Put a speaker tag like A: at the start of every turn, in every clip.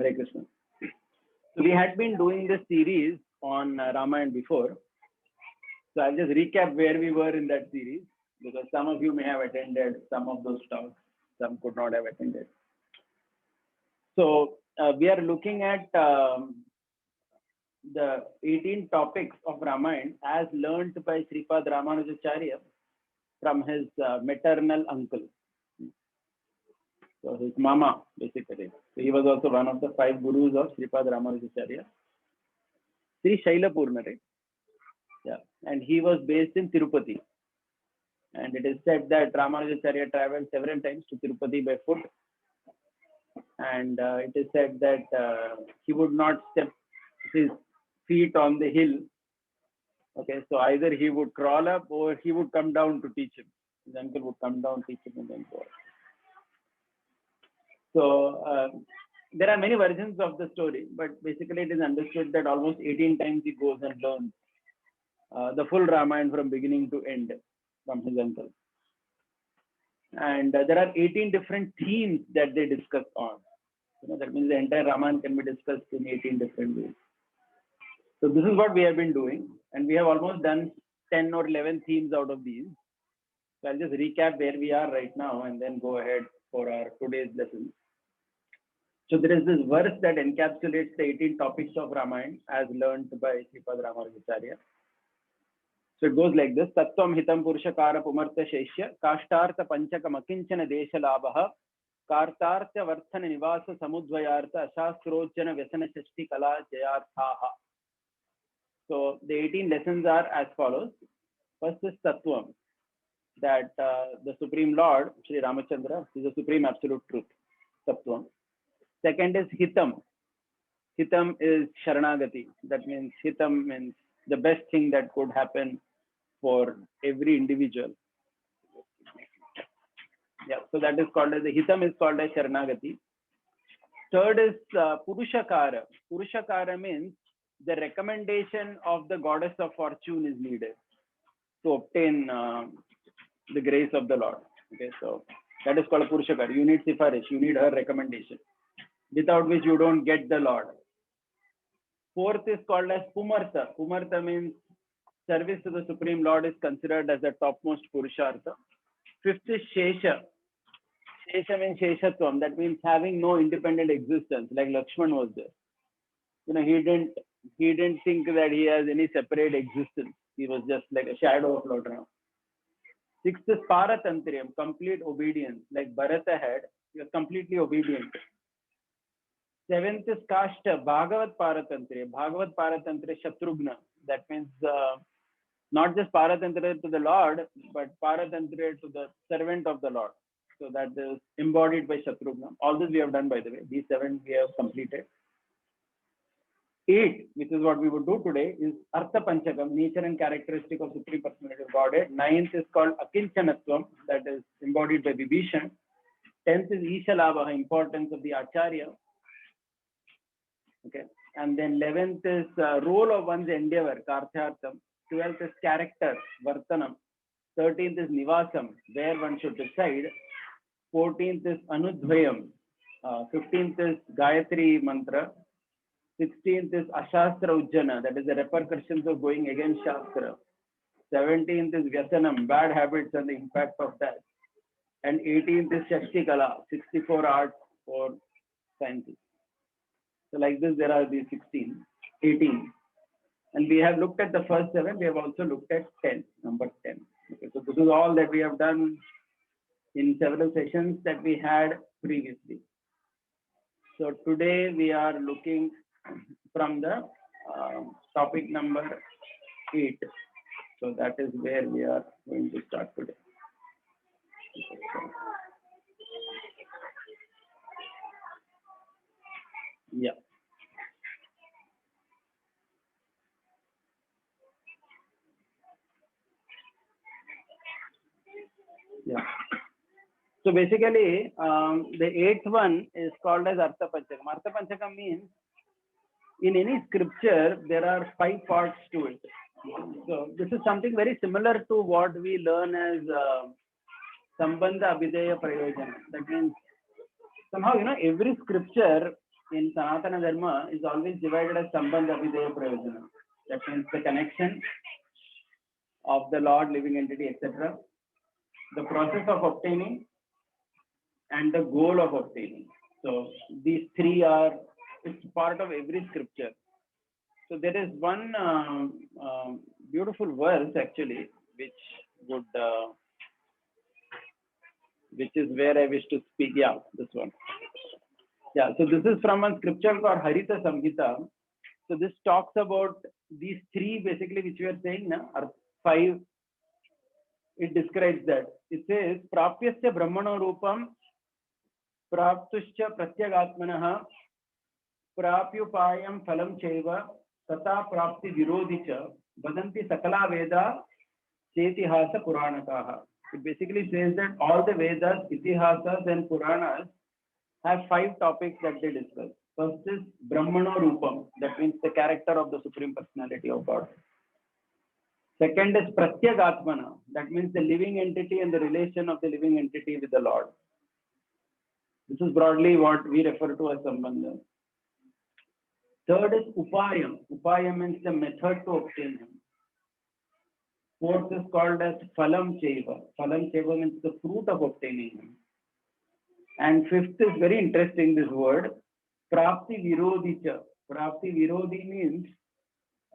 A: Hare Krishna. So we had been doing this series on Ramayana before. So I'll just recap where we were in that series, because some of you may have attended some of those talks, some could not have attended. So we are looking at the 18 topics of Ramayana as learnt by Sripad Ramanujacharya from his maternal uncle. So his mama, basically. So he was also one of the 5 gurus of Sripad Ramanujacharya. Sri Shailapurna, right? Yeah. And he was based in Tirupati. And it is said that Ramanujacharya traveled several times to Tirupati by foot. And it is said that he would not step his feet on the hill. Okay, so either he would crawl up or he would come down to teach him. His uncle would come down, teach him, and then go up. So there are many versions of the story, but basically it is understood that almost 18 times he goes and learns the full Ramayana from beginning to end from his uncle. And there are 18 different themes that they discuss on. That means the entire Ramayana can be discussed in 18 different ways. So this is what we have been doing, and we have almost done 10 or 11 themes out of these. So I'll just recap where we are right now and then go ahead for our today's lesson. So there is this verse that encapsulates the 18 topics of Ramayana as learned by Sripad Ramanujacharya. So it goes like this: Tattvam hitam purushakara pumartha sheshya kashtartha panchakam akinchana desha labha kartartha varthana nivasa samudvayartha ashaskrojana vyasana shashti kala jayarthaha. So the 18 lessons are as follows. First is Tattvam, that the Supreme Lord, Sri Ramachandra, is the Supreme Absolute Truth. Tattvam. Second is Hitam. Hitam is Sharanagati. That means Hitam means the best thing that could happen for every individual. Yeah, so that is called as the Hitam is called as Sharanagati. Third is Purushakara. Purushakara means the recommendation of the goddess of fortune is needed to obtain the grace of the Lord. Okay, so that is called a Purushakara. You need Sifarish, you need her recommendation, without which you don't get the Lord. Fourth is called as Pumartha. Pumartha means service to the Supreme Lord is considered as the topmost Purushartha. Fifth is Shesha. Shesha means Sheshatvam. That means having no independent existence, like Lakshman was there. He didn't think that he has any separate existence. He was just like a shadow of Lord Ram. Sixth is Paratantriyam, complete obedience, like Bharata had. He was completely obedient. Seventh is Kashta, Bhagavat Paratantriya. Bhagavat Paratantriya Shatrughna. That means not just Paratantriya to the Lord, but Paratantriya to the servant of the Lord. So that is embodied by Shatrughna. All this we have done, by the way. These 7 we have completed. 8, which is what we would do today, is Artha Panchakam, nature and characteristic of Supreme Personality of Godhead. 9th is called Akinchanatvam, that is embodied by Vibhishan. 10th is Ishalabha, importance of the Acharya. Okay, and then 11th is role of one's endeavor, Karthyartham. 12th is character, Vartanam. 13th is Nivasam, where one should reside. 14th is Anudvayam. 15th is Gayatri Mantra. 16th is Ashastra Ujjana, that is the repercussions of going against Shastra. 17th is Vyasanam, bad habits and the impact of that. And 18th is Shashti Kala, 64 arts or sciences. So like this, there are these 18. And we have looked at the first 7. We have also looked at 10, number 10. Okay, so this is all that we have done in several sessions that we had previously. So today we are looking from the topic number 8. So that is where we are going to start today. Yeah. Yeah. So basically, the 8th one is called as Artha Panchakam. Artha Panchakam means in any scripture, there are 5 parts to it. So this is something very similar to what we learn as Sambandha Abhideya Prayojana. That means somehow, every scripture in Sanatana Dharma is always divided as Sambandha Videya Prayojana. That means the connection of the Lord, living entity, etc. The process of obtaining and the goal of obtaining. So these three are, it's part of every scripture. So there is one beautiful verse actually, which is where I wish to speak. Yeah, this one. Yeah, so this is from a scripture called Harita Samhita. So this talks about these three basically, which we are saying now, are five. It describes that. It says, Prapyasya Brahmano Rupam, Praptuscha Pratyagatmanaha, Prapyupayam Phalam Cheva, Tata Prapti Virodhicha, Vadanti Sakala Veda, Chetihasa Puranakaha. It basically says that all the Vedas, Itihasas and Puranas have five topics that they discuss. First is Brahmano Rupam, that means the character of the Supreme Personality of God. Second is Pratyagatmana, that means the living entity and the relation of the living entity with the Lord. This is broadly what we refer to as Sambandha. Third is Upayam. Upayam means the method to obtain him. Fourth is called as Phalam Cheva. Phalam Cheva means the fruit of obtaining him. And fifth is very interesting, this word, Prapti Virodhicha. Prapti Virodhi means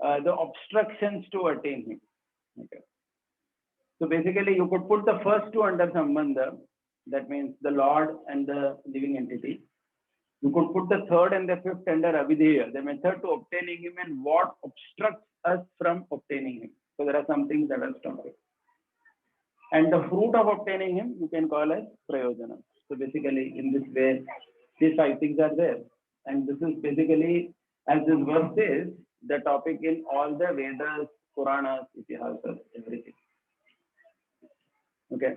A: the obstructions to attain him. Okay. So basically, you could put the first two under Sambandha, that means the Lord and the living entity. You could put the third and the fifth under Avideya, the method to obtaining him and what obstructs us from obtaining him. So there are some things that are stopping. And the fruit of obtaining him, you can call as Prayojana. So basically, in this way, these five things are there. And this is basically, as this verse says, the topic in all the Vedas, Puranas, Itihasas, everything. Okay.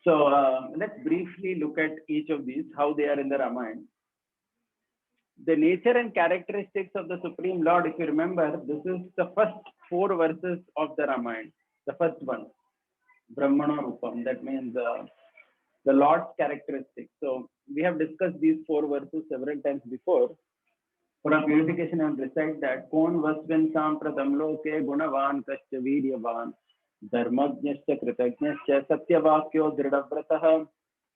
A: So let's briefly look at each of these, how they are in the Ramayana. The nature and characteristics of the Supreme Lord, if you remember, this is the first four verses of the Ramayana. The first one, Brahmana Rupam, that means the Lord's characteristics. So we have discussed these four verses several times before. For our purification, I will recite that Kon Vasvin Sampratam Loke Gunavan Kascha Viryavan Dharmajnascha Kritajnascha Satyavakyo Dridavratah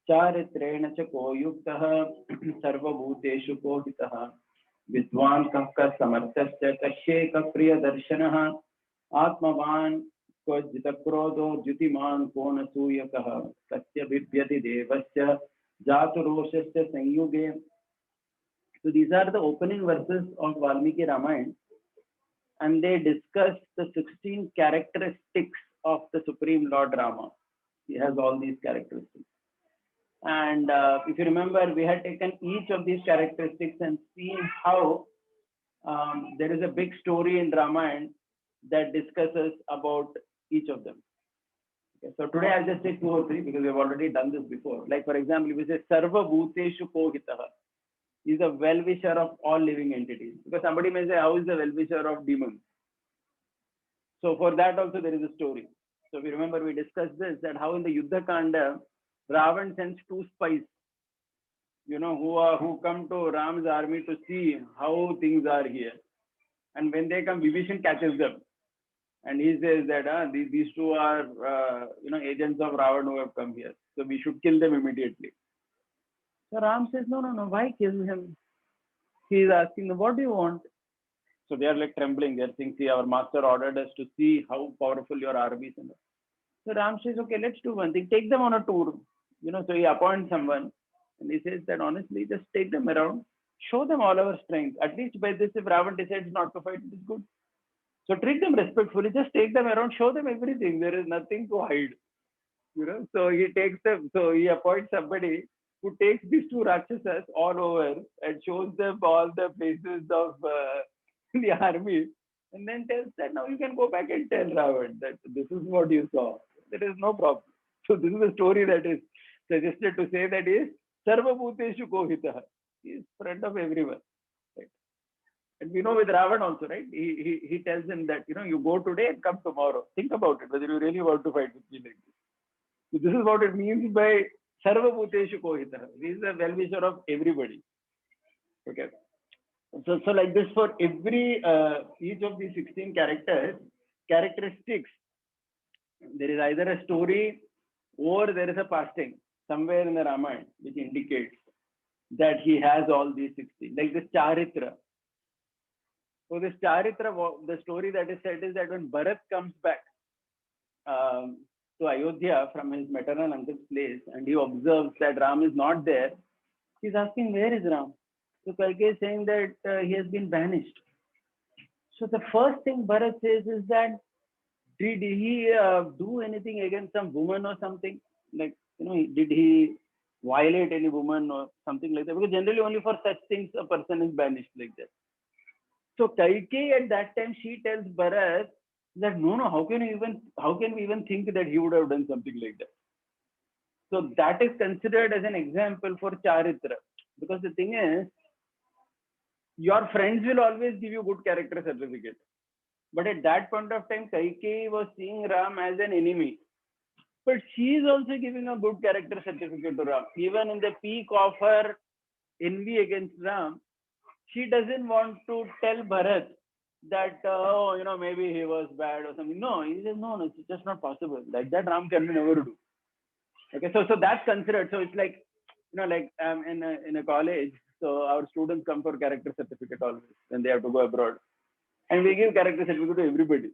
A: Charitreణ Cha Ko Yuktah Sarvabhuteshu Kohitah Vidwan Kakka Samartascha Kashyeka Priya Darshanah Atmavan Jitakrodo Jyutiman Kona Suyakah Satya Bibhyati Devasya Jaturoshasya Sanyuge. So these are the opening verses of Valmiki Ramayana, and they discuss the 16 characteristics of the Supreme Lord Rama. He has all these characteristics. And if you remember, we had taken each of these characteristics and seen how there is a big story in Ramayana that discusses about each of them. Okay, so today I'll just take two or three because we've already done this before. Like for example, we say Sarva Bhuteshu Kohitah. Is a well-wisher of all living entities. Because somebody may say, how is the well-wisher of demons? So for that also there is a story. So if you remember, we discussed this, that how in the Yuddha Kanda, Ravan sends two spies, who come to Ram's army to see how things are here. And when they come, Vibhishan catches them. And he says that these two are, agents of Ravan who have come here. So we should kill them immediately. So Ram says, no, why kill him? He is asking them, what do you want? So they are like trembling. They are saying, see, our master ordered us to see how powerful your army is. So Ram says, okay, let's do one thing. Take them on a tour. So he appoints someone. And he says that honestly, just take them around. Show them all our strength. At least by this, if Ravan decides not to fight, it is good. So treat them respectfully. Just take them around. Show them everything. There is nothing to hide. So he takes them. So he appoints somebody who takes these two Rakshasas all over and shows them all the places of the army, and then tells that now you can go back and tell Ravan that this is what you saw. There is no problem. So this is a story that is suggested to say that is Sarva Bhuteshu Kohitah. He is friend of everyone. Right? And we know with Ravan also, right? He tells him that, you go today and come tomorrow. Think about it, whether you really want to fight with me like this. So this is what it means by Sarva Bhuteshu Kohitah. He is a well-wisher of everybody. Okay. So like this for every each of these 16 characteristics, there is either a story or there is a pasting somewhere in the Ramayana which indicates that he has all these 16, like this Charitra. So this Charitra, the story that is said is that when Bharat comes back to Ayodhya from his maternal uncle's place and he observes that Ram is not there, he's asking, where is Ram? So Kalki is saying that he has been banished. So the first thing Bharat says is that, did he do anything against some woman or something? Like, did he violate any woman or something like that? Because generally only for such things a person is banished like that. So Kaikeyi at that time, she tells Bharat that no, how can we even think that he would have done something like that? So that is considered as an example for Charitra. Because the thing is, your friends will always give you good character certificate. But at that point of time, Kaikeyi was seeing Ram as an enemy. But she is also giving a good character certificate to Ram. Even in the peak of her envy against Ram, she doesn't want to tell Bharat that, maybe he was bad or something. No, he says, no, it's just not possible. Like that, Ram can never do. Okay, so that's considered. So it's like, like in a college, so our students come for character certificate always when they have to go abroad. And we give character certificate to everybody.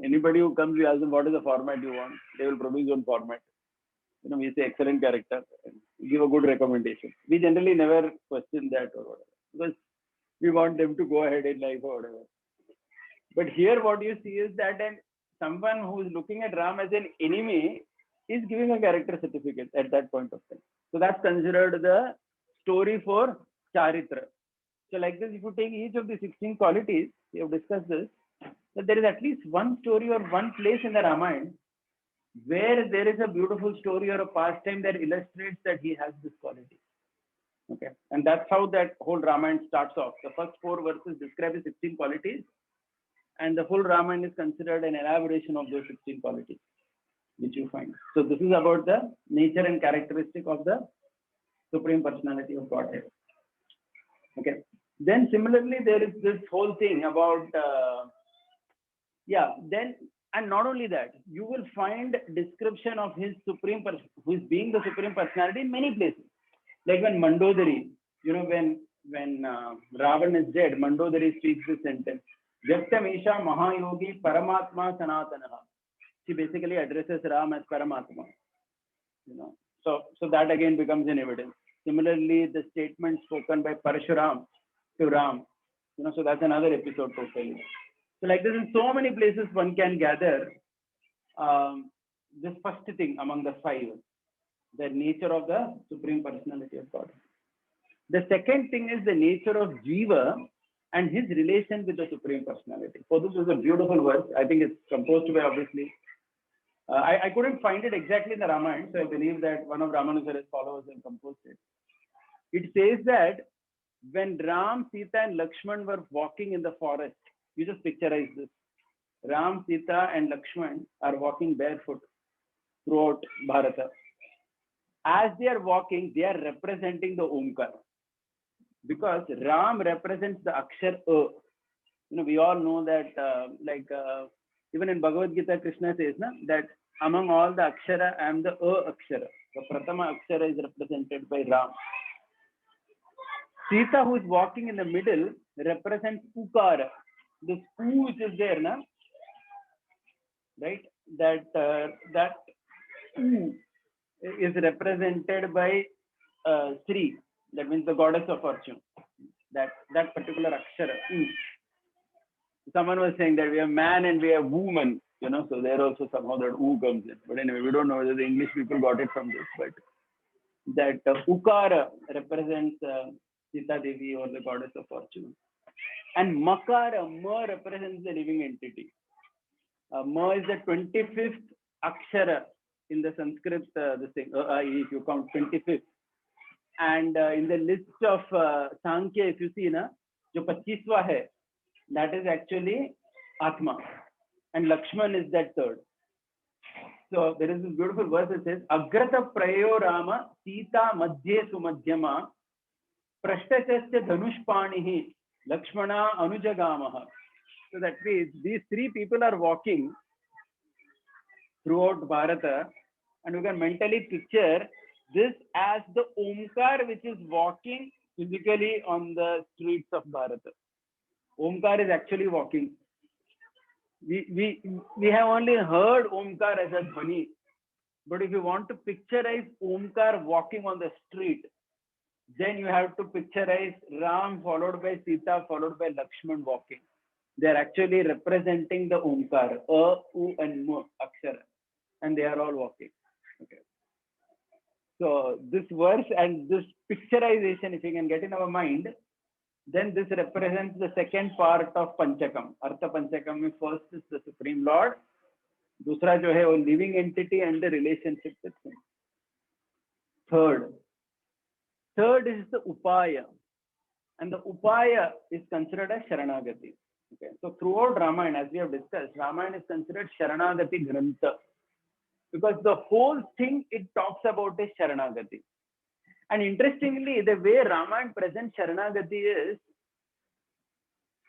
A: Anybody who comes, we ask them what is the format you want. They will produce one format. We say excellent character, give a good recommendation. We generally never question that or whatever because we want them to go ahead in life or whatever. But here, what you see is that someone who is looking at Ram as an enemy is giving a character certificate at that point of time. So that's considered the story for Charitra. So like this, if you take each of the 16 qualities, we have discussed this, that there is at least one story or one place in the Ramayana where there is a beautiful story or a pastime that illustrates that he has this quality. Okay, and that's how that whole Ramayana starts off. The first 4 verses describe the 16 qualities, and the whole Ramayana is considered an elaboration of those 16 qualities, which you find. So this is about the nature and characteristic of the Supreme Personality of Godhead. Okay. Then similarly, there is this whole thing about, and not only that, you will find description of his who is being the Supreme Personality in many places. Like when Mandodari, when Ravan is dead, Mandodari speaks this sentence, Vyaktam Isha Mahayogi Paramatma Sanatanaha. She basically addresses Ram as Paramatma. So that again becomes an evidence. Similarly, the statement spoken by Parshuram to Ram, so that's another episode totally. So like this, in so many places one can gather this first thing among the 5, the nature of the Supreme Personality of God. The second thing is the nature of Jiva and his relation with the Supreme Personality. So this is a beautiful verse. I think it's composed by, obviously, I couldn't find it exactly in the Ramayana, so I believe that one of Ramanujara's followers has composed it. It says that when Ram, Sita and Lakshman were walking in the forest, you just picturize this. Ram, Sita and Lakshman are walking barefoot throughout Bharata. As they are walking, they are representing the Omkar. Because Ram represents the Akshar A. We all know that, even in Bhagavad Gita, Krishna says that among all the Akshara, I am the A Akshara. The Pratama Akshara is represented by Ram. Sita, who is walking in the middle, represents Ukara. This U which is there, right? That U is represented by Sri. That means the goddess of fortune. That particular Akshara. Someone was saying that we have man and we have woman. So there also somehow that U comes in. But anyway, we don't know whether the English people got it from this, but that Ukara represents Sita Devi or the goddess of fortune. And Makara, Ma represents the living entity. Ma is the 25th Akshara in the Sanskrit, if you count 25th. And in the list of Sankhya, if you see, jo 25wa hai, that is actually Atma. And Lakshman is that 3rd. So there is this beautiful verse that says, Agrata Prayo Rama Sita Madhye Sumadhyama Prashtachasya Dhanushpanihi Lakshmana Anujagamaha. So that means these three people are walking throughout Bharata, and you can mentally picture this as the Omkar which is walking physically on the streets of Bharata. Omkar is actually walking. We have only heard Omkar as a dhvani, but if you want to picturize Omkar walking on the street, then you have to picturize Ram followed by Sita followed by Lakshman walking. They are actually representing the Omkar, A, U, and M akshara, and they are all walking. Okay. So this verse and this picturization, if you can get in our mind, then this represents the second part of Panchakam. Artha Panchakam means first is the Supreme Lord, दूसरा जो है वो living entity and the relationship with him. Third is the Upaya, and the Upaya is considered as Sharanagati. Okay, so throughout Ramayana, as we have discussed, Ramayana is considered Sharanagati Grantha, because the whole thing it talks about is Sharanagati. And interestingly, the way Ramayana presents Sharanagati is,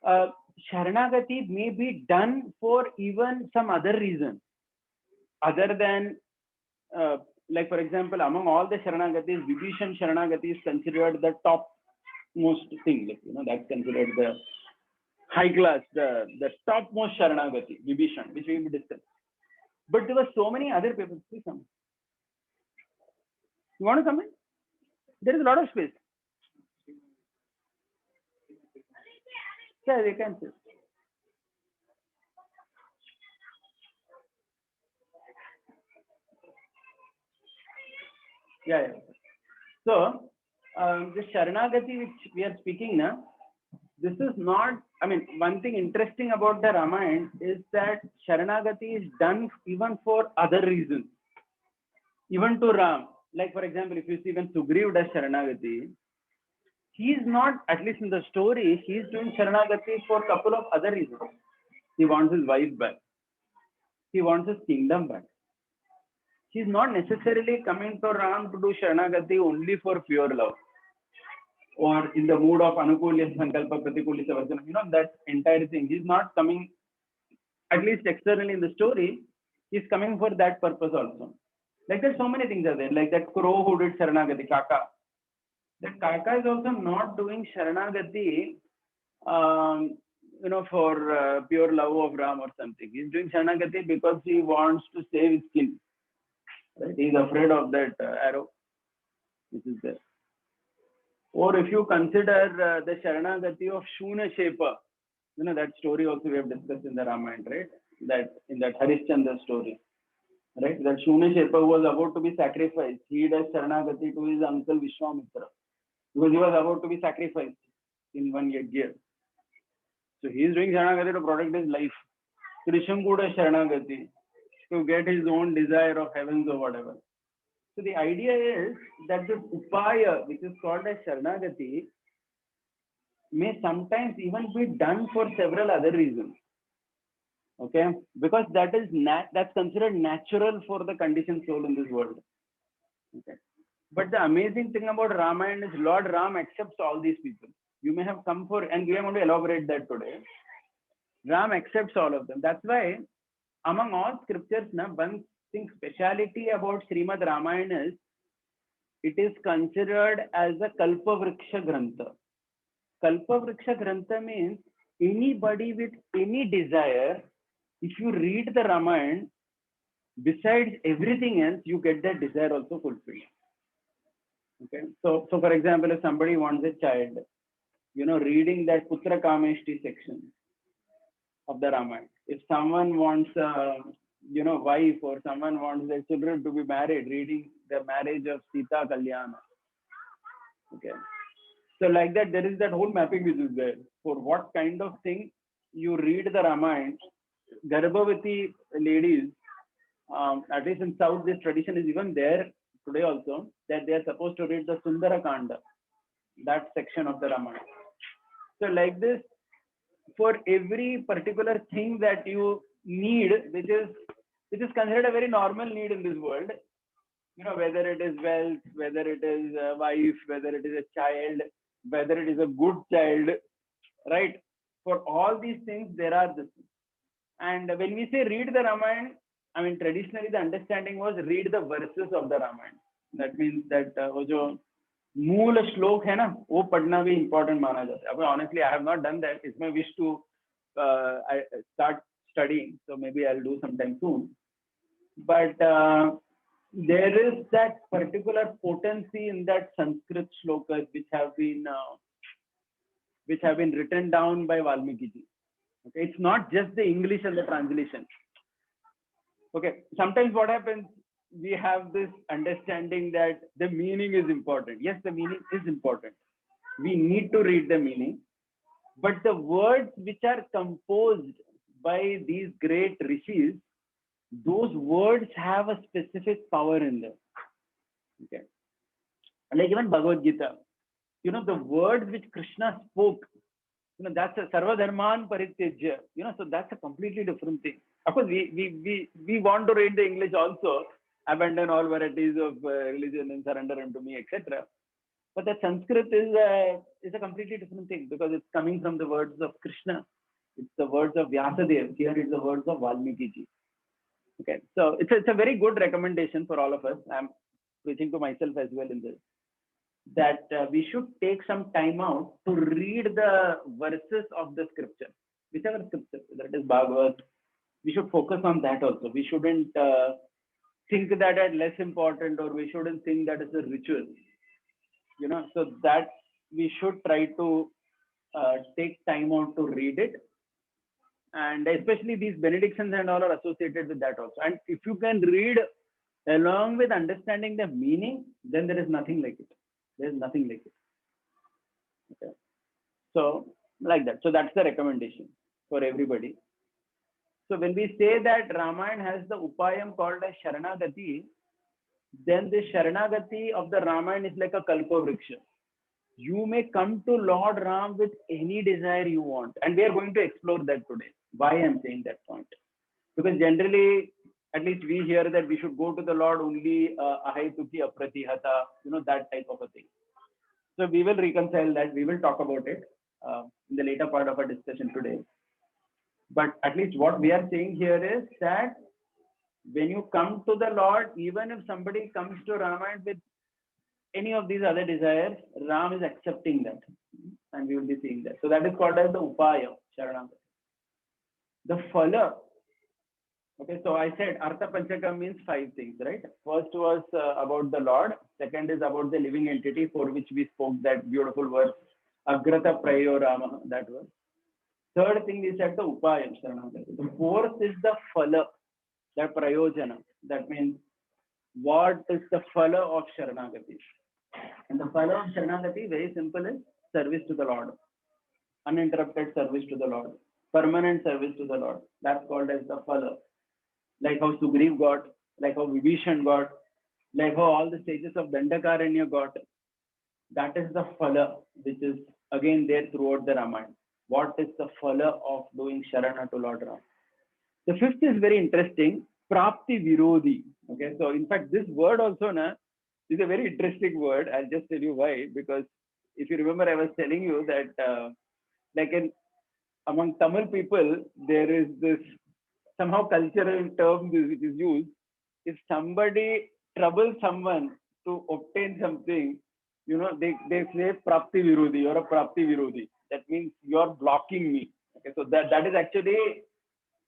A: Sharanagati may be done for even some other reason, other than, like for example, among all the Sharanagatis, Vibhishan Sharanagati is considered the topmost thing. Like, that's considered the high class, the topmost Sharanagati, Vibhishan, which we will discuss. But there were so many other people. Please come. You want to come in? There is a lot of space. Yeah, they can sit. Yeah. So, the Sharanagati which we are speaking now, this is not, I mean, one thing interesting about the Ramayana is that Sharanagati is done even for other reasons. Even to Ram. Like, for example, if you see when Sugriv does Sharanagati, he is not, at least in the story, he is doing Sharanagati for a couple of other reasons. He wants his wife back. He wants his kingdom back. He is not necessarily coming to Ram to do Sharanagati only for pure love, or in the mood of Anukulya Sankalpa Pratikulya Savarjana. That entire thing. He's not coming, at least externally in the story, he's coming for that purpose also. Like there's so many things are there, like that crow who did Sharanagati, Kaka. That Kaka is also not doing Sharanagati, for pure love of Ram or something. He's doing Sharanagati because he wants to save his skin. Right? He's afraid of that arrow which is there. Or if you consider the Sharanagati of Shunashepa, that story also we have discussed in the Ramayana, right? That in that Harishchandra story, right? That Shunashepa was about to be sacrificed. He does Sharanagati to his uncle Vishwamitra, because he was about to be sacrificed in one year. So he is doing Sharanagati to protect his life. Trishanku does Sharanagati to get his own desire of heavens or whatever. So the idea is that this Upaya, which is called as Sharanagati, may sometimes even be done for several other reasons. Okay, because that is that's considered natural for the conditioned soul in this world. Okay, but the amazing thing about Ramayana is Lord Ram accepts all these people. You may have come for, and we are going to elaborate that today. Ram accepts all of them. That's why among all scriptures, one thing speciality about Srimad Ramayana is it is considered as a Kalpavriksha Grantha. Kalpavriksha Grantha means anybody with any desire, if you read the Ramayana, besides everything else, you get that desire also fulfilled. Okay. So for example, if somebody wants a child, reading that Putra Kameshti section of the Ramayana. If someone wants wife, or someone wants their children to be married, reading the marriage of Sita Kalyana. Okay. So like that, there is that whole mapping which is there. For what kind of thing you read the Ramayana, Garbhavati ladies, at least in South, this tradition is even there today also, that they are supposed to read the Sundara Kanda, that section of the Ramayana. So like this, for every particular thing that you need, which is considered a very normal need in this world, whether it is wealth, whether it is a wife, whether it is a child, whether it is a good child, right? For all these things, there are this. And when we say read the Ramayana, I mean, traditionally the understanding was read the verses of the Ramayana. That means that वो जो मूल श्लोक है ना, वो पढ़ना भी important माना जाता है. But honestly, I have not done that. It's my wish to I start studying. So maybe I'll do sometime soon. But there is that particular potency in that Sanskrit shlokas which have been written down by Valmiki ji. Okay, it's not just the English and the translation. Okay, sometimes what happens, we have this understanding that the meaning is important. Yes, the meaning is important. We need to read the meaning, but the words which are composed by these great rishis, those words have a specific power in them. Okay, like even Bhagavad Gita, you know, the words which Krishna spoke, you know, that's a sarva dharman parityajya, you know, so that's a completely different thing. Of course, we want to read the English also, abandon all varieties of religion and surrender unto me, etc. But the Sanskrit is a completely different thing because it's coming from the words of Krishna. It's the words of Vyasadeva. Here it's the words of Valmiki ji. Okay, so it's a very good recommendation for all of us. I'm preaching to myself as well in this, that we should take some time out to read the verses of the scripture, whichever scripture, whether it is Bhagavad, we should focus on that also. We shouldn't think that as less important, or we shouldn't think that it's a ritual, you know, so that we should try to take time out to read it. And especially these benedictions and all are associated with that also. And if you can read along with understanding the meaning, then there is nothing like it. There is nothing like it. Okay. So like that. So that's the recommendation for everybody. So when we say that Ramayana has the upayam called as Sharanagati, then the Sharanagati of the Ramayana is like a Kalpavriksha. You may come to Lord Ram with any desire you want. And we are going to explore that today. Why I'm saying that point. Because generally, at least we hear that we should go to the Lord only ahai tuki apratihata, you know, that type of a thing. So we will reconcile that. We will talk about it in the later part of our discussion today. But at least what we are saying here is that when you come to the Lord, even if somebody comes to Ramayana with any of these other desires, Ram is accepting that. And we will be seeing that. So that is called as the upaya, Sharanagati. The phala. Okay, so I said Artha Panchaka means 5 things, right? First was about the Lord. Second is about the living entity for which we spoke that beautiful verse, Agrata Prayo Rama, that was. Third thing is at the Upayam Sharanagati. The fourth is the phala, the Prayojana. That means what is the phala of Sharanagati? And the phala of Sharanagati, very simple, is service to the Lord. Uninterrupted service to the Lord. Permanent service to the Lord. That's called as the phala. Like how Sugriv got, like how Vibhishan got, like how all the stages of Dandakaranya got. That is the phala, which is again there throughout the Ramayana. What is the phala of doing Sharana to Lord Ram? The fifth is very interesting, Prapti Virodhi. Okay, so in fact, this word also is a very interesting word. I'll just tell you why. Because if you remember, I was telling you that like among Tamil people, there is this somehow cultural term which is used. If somebody troubles someone to obtain something, you know, they say Prapti Virodhi or a Prapti Virodhi. That means you're blocking me. Okay, so that is actually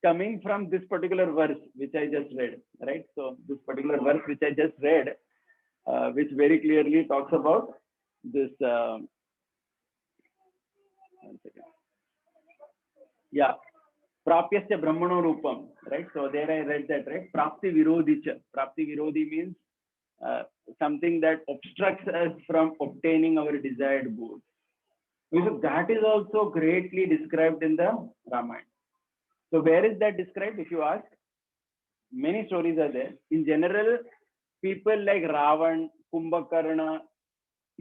A: coming from this particular verse which I just read, right? So this particular verse which I just read, which very clearly talks about this. One second. Yeah. Prapyasya Brahmano Rupam, right? So there I read that, right? Prapti Virodhicha. Prapti Virodhi means something that obstructs us from obtaining our desired goals. So that is also greatly described in the Ramayana. So where is that described? If you ask, many stories are there. In general, people like Ravan, Kumbhakarna,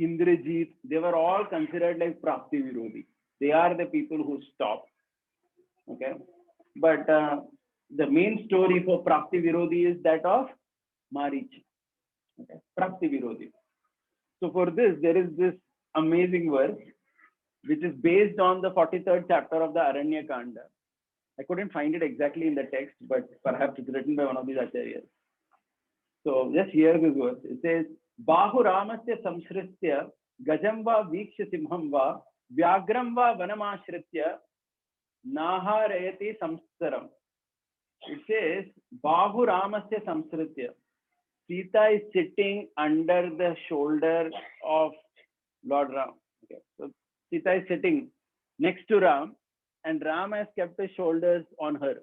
A: Indrajit, they were all considered like Prapti Virodhi. They are the people who stop. Okay. But the main story for Prapti Virodhi is that of Marich. Okay. Prapti Virodhi. So for this, there is this amazing verse which is based on the 43rd chapter of the Aranya Kanda. I couldn't find it exactly in the text, but perhaps it's written by one of these acharyas. So just hear this verse. It says, Bahu Ramasya Samsritya Gajam va Viksha Simham va Vyagram va Vanamashritya Naharayati Samsaram. It says, Bahu Ramasya Samsritya. Sita is sitting under the shoulder of Lord Ram. Okay. So Sita is sitting next to Ram, and Ram has kept his shoulders on her.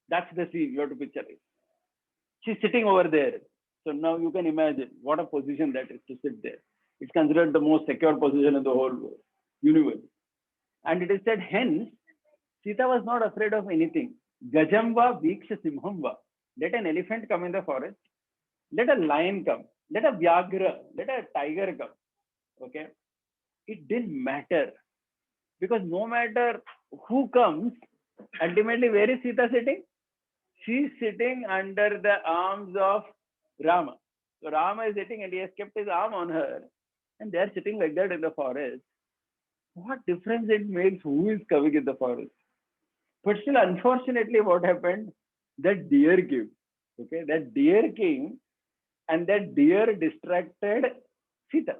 A: That's the scene you have to picture it. She's sitting over there. So now you can imagine what a position that is to sit there. It's considered the most secure position in the whole universe. And it is said, hence, Sita was not afraid of anything. Gajamva Viksha Simhamva. Let an elephant come in the forest. Let a lion come. Let a Vyagra, let a tiger come. Okay. It didn't matter. Because no matter who comes, ultimately, where is Sita sitting? She's sitting under the arms of Rama. So Rama is sitting and he has kept his arm on her. And they are sitting like that in the forest. What difference it makes who is coming in the forest? But still, unfortunately, what happened? That deer came. Okay, that deer came, and that deer distracted Sita.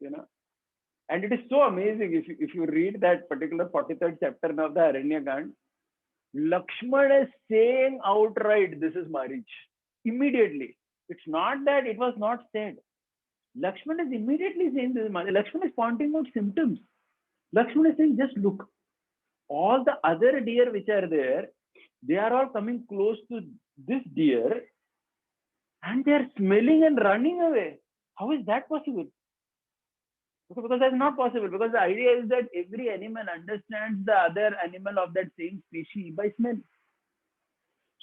A: You know, and it is so amazing if you read that particular 43rd chapter of the Aranyakand, Lakshmana is saying outright, this is Marich. Immediately. It's not that it was not said. Lakshmana is immediately saying this is Marich. Lakshmana is pointing out symptoms. Lakshmana is saying, just look. All the other deer which are there, they are all coming close to this deer and they are smelling and running away. How is that possible? Because that's not possible. Because the idea is that every animal understands the other animal of that same species by smell.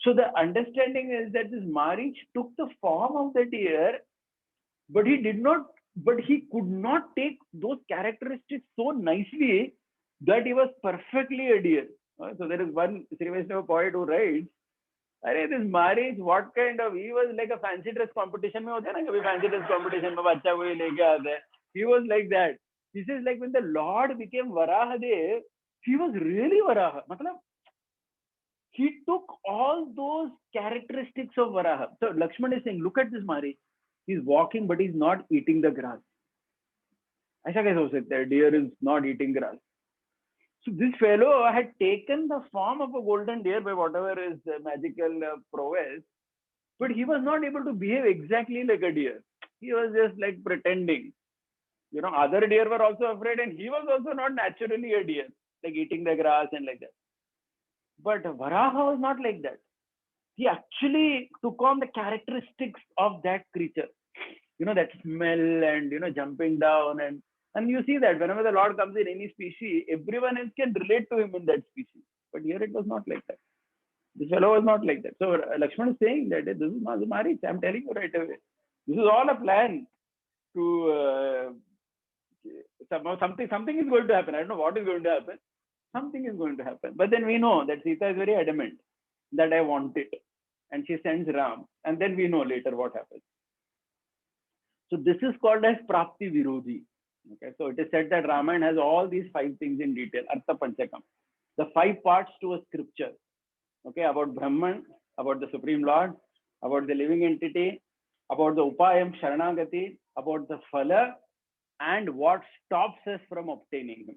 A: So the understanding is that this Marich took the form of the deer, but he could not take those characteristics so nicely that he was perfectly a deer. So there is one Sri Vaishnava poet who writes, "Arey, this Marich, what kind of? He was like a fancy dress competition. में होता है ना कभी fancy dress competition में बच्चा कोई लेके आता है. He was like that. He says like when the Lord became Varahadev, he was really Varaha. मतलब he took all those characteristics of Varaha. So Lakshman is saying, look at this Marich. He's walking, but he's not eating the grass. ऐसा कैसे हो सकता है? Deer is not eating grass. So this fellow had taken the form of a golden deer by whatever is magical prowess, but he was not able to behave exactly like a deer. He was just like pretending. You know, other deer were also afraid, and he was also not naturally a deer, like eating the grass and like that. But Varaha was not like that. He actually took on the characteristics of that creature. You know, that smell and, you know, jumping down and you see that whenever the Lord comes in any species, everyone else can relate to him in that species. But here it was not like that. This fellow was not like that. So Lakshman is saying that this is not the Marich. I'm telling you right away. This is all a plan to something is going to happen. I don't know what is going to happen. Something is going to happen. But then we know that Sita is very adamant that I want it. And she sends Ram. And then we know later what happens. So this is called as Prapti Virodhi. Okay, so it is said that Ramayana has all these 5 things in detail, Artha Panchakam, the 5 parts to a scripture. Okay, about Brahman, about the Supreme Lord, about the living entity, about the Upayam Sharanagati, about the Phala, and what stops us from obtaining him.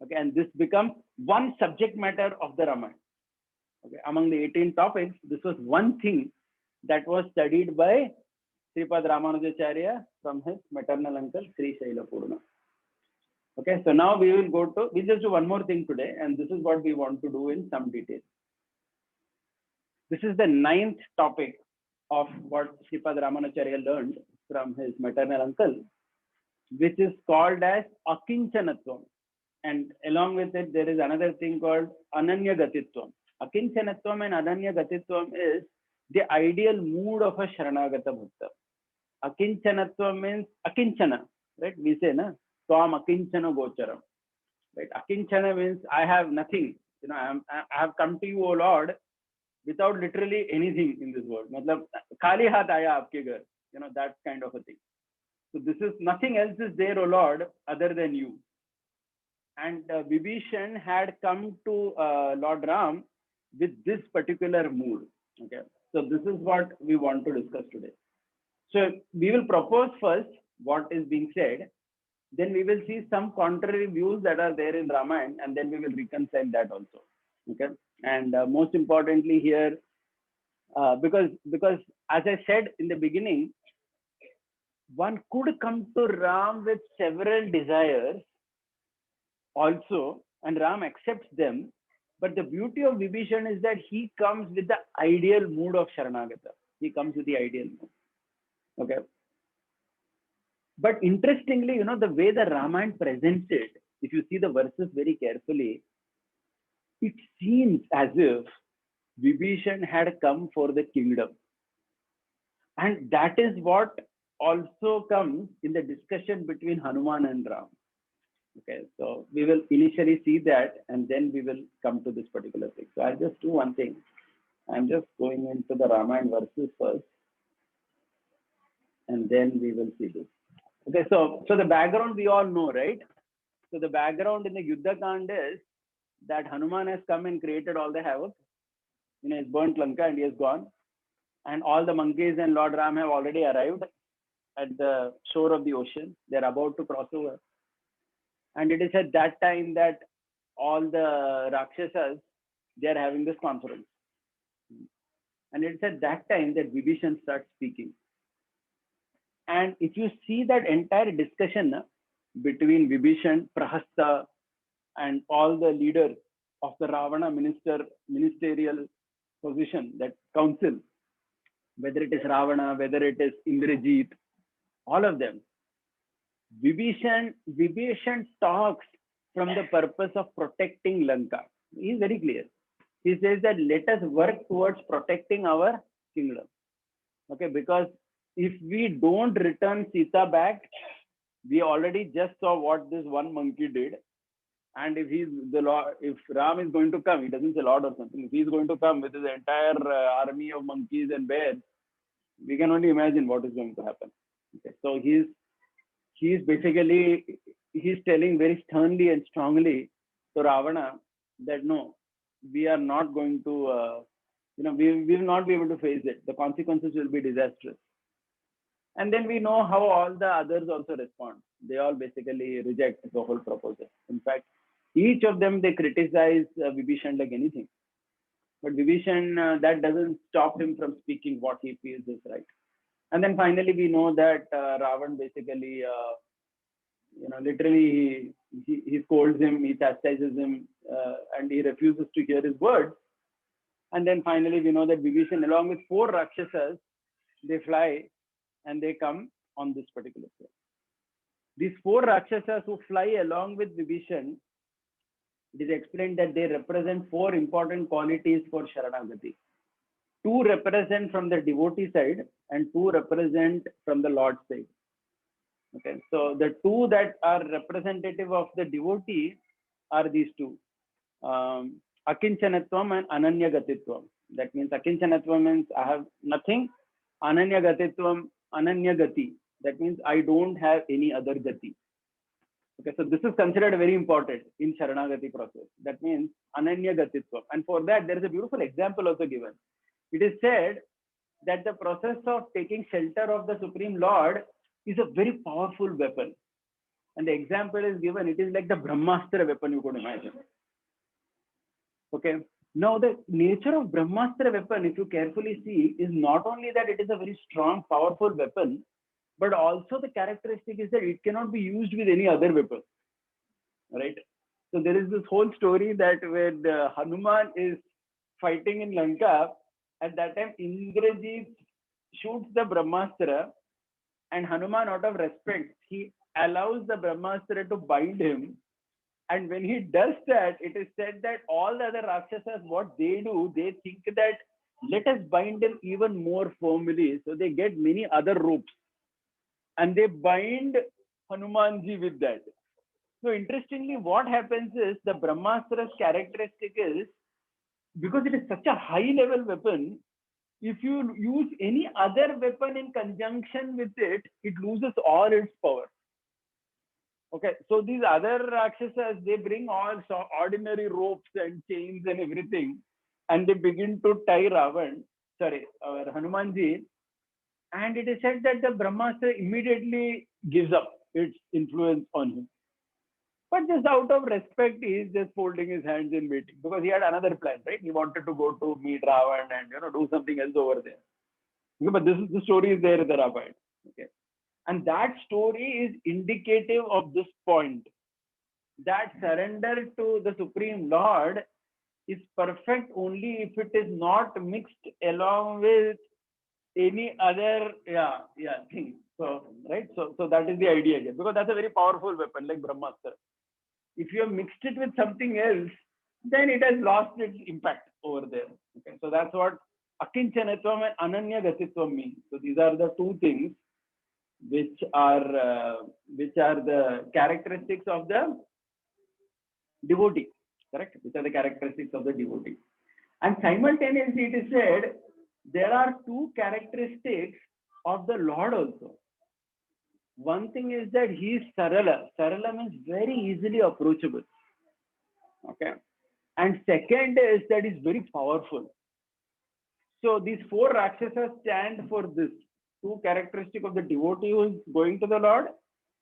A: Okay, and this becomes one subject matter of the Ramayana. Okay, among the 18 topics, this was one thing that was studied by Sripad Ramanujacharya from his maternal uncle, Sri Shailapurna. Okay, so now we'll just do one more thing today, and this is what we want to do in some detail. This is the 9th topic of what Sripad Ramanujacharya learned from his maternal uncle, which is called as Akinchanatvam. And along with it, there is another thing called Ananya Gatitvam. Akinchanatvam and Ananya Gatitvam is the ideal mood of a Sharanagata Bhakta. Akinchanatvam means Akinchana, right? We say, na, Tvam Akinchana Gocharam. Right? Akinchana means I have nothing. You know, I have come to you, O Lord, without literally anything in this world. Matlab, Khali hath aaya aapke ghar. You know, that kind of a thing. So this is nothing else is there, O Lord, other than you. And Vibhishan had come to Lord Ram with this particular mood. Okay, so this is what we want to discuss today. So we will propose first what is being said, then we will see some contrary views that are there in Ramayana, and then we will reconcile that also. Okay, and most importantly here, because as I said in the beginning, one could come to Ram with several desires also, and Ram accepts them. But the beauty of Vibhishan is that he comes with the ideal mood of Sharanagata. He comes with the ideal mood. Okay. But interestingly, the way the Ramayana presents it, if you see the verses very carefully, it seems as if Vibhishan had come for the kingdom. And that is what also comes in the discussion between Hanuman and Ram. Okay, so we will initially see that, and then we will come to this particular thing. So I'll just do one thing. I'm just going into the Ramayana verses first, and then we will see this. Okay, so the background we all know, right? So the background in the Yuddha Kand is that Hanuman has come and created all the havoc. He's burnt Lanka and he has gone. And all the monkeys and Lord Ram have already arrived at the shore of the ocean. They're about to cross over. And it is at that time that all the Rakshasas, they're having this conference. And it's at that time that Vibhishan starts speaking. And if you see that entire discussion between Vibhishan, Prahasta, and all the leaders of the Ravana ministerial position, that council, whether it is Ravana, whether it is Indrajit, all of them, Vibhishan talks from the purpose of protecting Lanka. He is very clear. He says that let us work towards protecting our kingdom. Okay, because if we don't return Sita back, we already just saw what this one monkey did. And if he's the Lord, if Ram is going to come, he doesn't say Lord or something. If he's going to come with his entire army of monkeys and bears, we can only imagine what is going to happen. Okay, so he's basically he's telling very sternly and strongly to Ravana that no, we are not going to, we will not be able to face it. The consequences will be disastrous. And then we know how all the others also respond. They all basically reject the whole proposal. In fact, each of them, they criticize Vibhishan like anything. But Vibhishan, that doesn't stop him from speaking what he feels is right. And then finally, we know that Ravan basically, literally he scolds him, he chastises him, and he refuses to hear his words. And then finally, we know that Vibhishan, along with 4 Rakshasas, they fly and they come on this particular place. These 4 Rakshasas who fly along with Vibhishan, it is explained that they represent 4 important qualities for Sharanagati. 2 represent from the devotee side and 2 represent from the Lord side. Okay, so the 2 that are representative of the devotee are these 2. Akinchanatvam and Ananyagatitvam. That means Akinchanatvam means I have nothing. Ananyagatitvam, Ananyagati. That means I don't have any other gati. Okay, so this is considered very important in Sharanagati process. That means Ananyagatitvam. And for that, there is a beautiful example also given. It is said that the process of taking shelter of the Supreme Lord is a very powerful weapon. And the example is given, it is like the Brahmastra weapon you could imagine. Okay. Now, the nature of Brahmastra weapon, if you carefully see, is not only that it is a very strong, powerful weapon, but also the characteristic is that it cannot be used with any other weapon. Right? So there is this whole story that when Hanuman is fighting in Lanka, at that time Indrajit shoots the Brahmastra, and Hanuman, out of respect, he allows the Brahmastra to bind him. And when he does that, it is said that all the other Rakshasas, what they do, they think that let us bind him even more firmly. So they get many other ropes and they bind Hanumanji with that. So interestingly, what happens is the Brahmastra's characteristic is, because it is such a high level weapon, if you use any other weapon in conjunction with it, it loses all its power. Okay, so these other Rakshasas, they bring all ordinary ropes and chains and everything, and they begin to tie Ravan, sorry, our Hanumanji, and it is said that the Brahmastra immediately gives up its influence on him. But just out of respect, he is just folding his hands and waiting because he had another plan, right? He wanted to go to meet Ravan and do something else over there. Okay, but this is the story is there in the Ramayana. Okay, and that story is indicative of this point, that surrender to the Supreme Lord is perfect only if it is not mixed along with any other thing. So right, so that is the idea here, because that's a very powerful weapon like Brahmastra. If you have mixed it with something else, then it has lost its impact over there. Okay, so that's what akinchanatvam and ananya gatitvam means. So these are the two things which are the characteristics of the devotee, correct? Which are the characteristics of the devotee. And simultaneously, it is said there are two characteristics of the Lord also. One thing is that he is sarala. Sarala means very easily approachable. Okay. And second is that he's very powerful. So these four Rakshasas stand for this. Two characteristics of the devotee who is going to the Lord,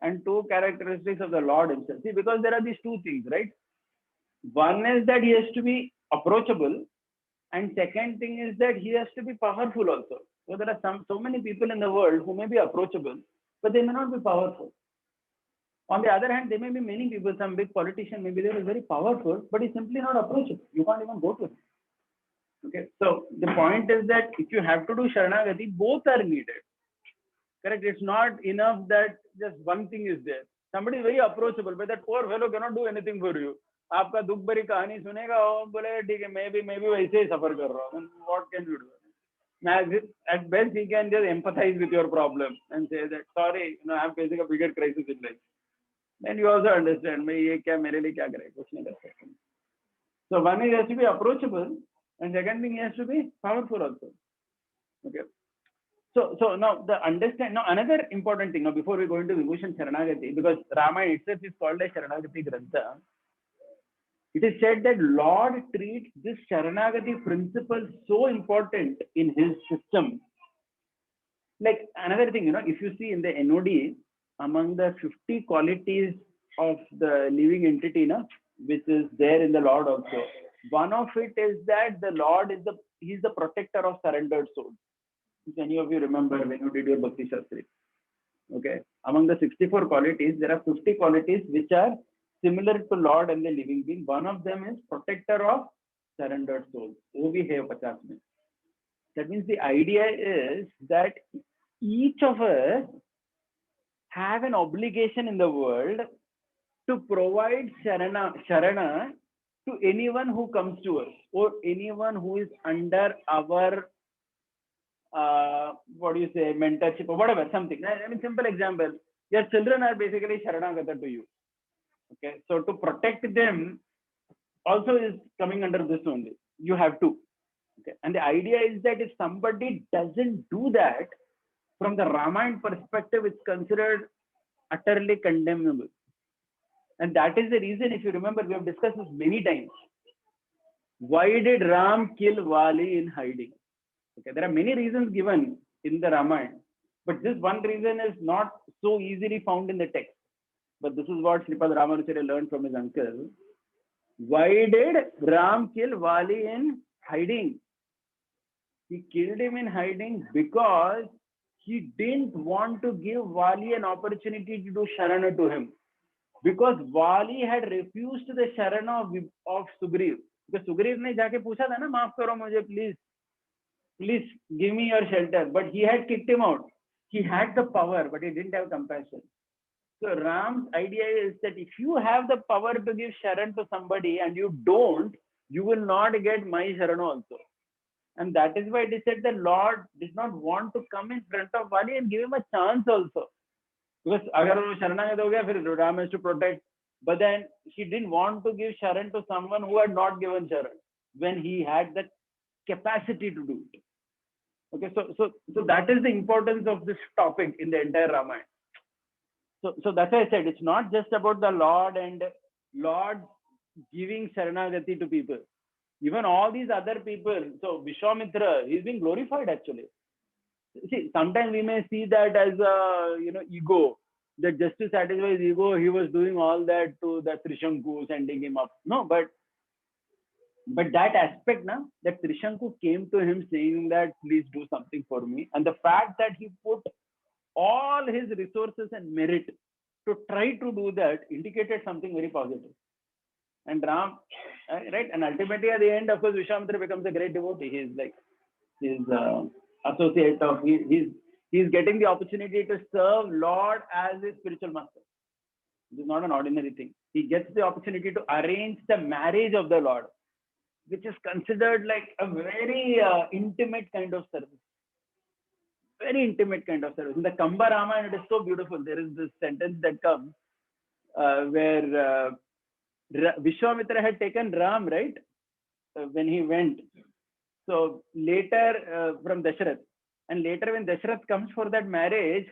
A: and two characteristics of the Lord himself. See, because there are these two things, right? One is that he has to be approachable, and second thing is that he has to be powerful also. So there are so many people in the world who may be approachable, but they may not be powerful. On the other hand, there may be many people, some big politician maybe they are very powerful, but he's simply not approachable. You can't even go to him. Okay, so the point is that if you have to do Sharanagati, both are needed. Correct? It's not enough that just one thing is there. Somebody is very approachable, but that poor fellow cannot do anything for you. आपका दुख भरी कहानी सुनेगा और बोले ठीक है मैं भी वैसे ही सफर कर रहा हूँ. What can you do? At best he can just empathize with your problem and say that sorry, I'm facing a bigger crisis in life. Then you also understand मैं ये क्या मेरे लिए क्या करे, कुछ नहीं कर सकता. So one is has to be approachable, and second thing he has to be powerful also. Okay. So now another important thing now before we go into Vibhushan Sharanagati, because Ramayana itself is called a Sharanagati Grantha, it is said that Lord treats this Sharanagati principle so important in his system. Like another thing, if you see in the NOD, among the 50 qualities of the living entity, which is there in the Lord also, one of it is that the Lord is he's the protector of surrendered souls. If any of you remember when you did your Bhakti Shastri. Okay. Among the 64 qualities, there are 50 qualities which are similar to Lord and the living being. One of them is protector of surrendered souls. So we have 50 minutes. That means the idea is that each of us have an obligation in the world to provide sharana to anyone who comes to us or anyone who is under our mentorship or whatever, something. I mean, simple example, your children are basically Sharanagata to you. Okay, so to protect them also is coming under this only. You have to. Okay, and the idea is that if somebody doesn't do that, from the Ramayana perspective, it's considered utterly condemnable. And that is the reason, if you remember, we have discussed this many times. Why did Ram kill Vali in hiding? Okay, there are many reasons given in the Ramayana, but this one reason is not so easily found in the text. But this is what Sripad Ramanujacharya learned from his uncle. Why did Ram kill Vali in hiding? He killed him in hiding because he didn't want to give Vali an opportunity to do Sharana to him. Because Vali had refused the Sharana of Sugriv. Because Sugriv ne jaake pucha tha na, maaf karo mujhe, please give me your shelter. But he had kicked him out. He had the power, but he didn't have compassion. So Ram's idea is that if you have the power to give Sharan to somebody and you don't, you will not get my Sharan also. And that is why it is said the Lord did not want to come in front of Vali and give him a chance also. Because agar wo Sharanagata ho gaya, fir Ram has to protect. But then he didn't want to give Sharan to someone who had not given Sharan when he had the capacity to do it. Okay, so that is the importance of this topic in the entire Ramayana. So that's why I said it's not just about the Lord and Lord giving Sharanagati to people. Even all these other people, so Vishwamitra, he's being glorified actually. See, sometimes we may see that as a ego, that just to satisfy his ego, he was doing all that to the Trishanku, sending him up. No, but that aspect, na, that Trishanku came to him saying that please do something for me, and the fact that he put all his resources and merit to try to do that indicated something very positive. And Ram, right, and ultimately at the end, of course, Vishwamitra becomes a great devotee. He's like his associate of he's getting the opportunity to serve Lord as his spiritual master. This is not an ordinary thing. He gets the opportunity to arrange the marriage of the Lord, which is considered like a very intimate kind of service. Very intimate kind of service. In the Kamba Ramayana, it is so beautiful. There is this sentence that comes where Vishwamitra had taken Ram, right, when he went. So later from Dasharath, and later when Dasharath comes for that marriage,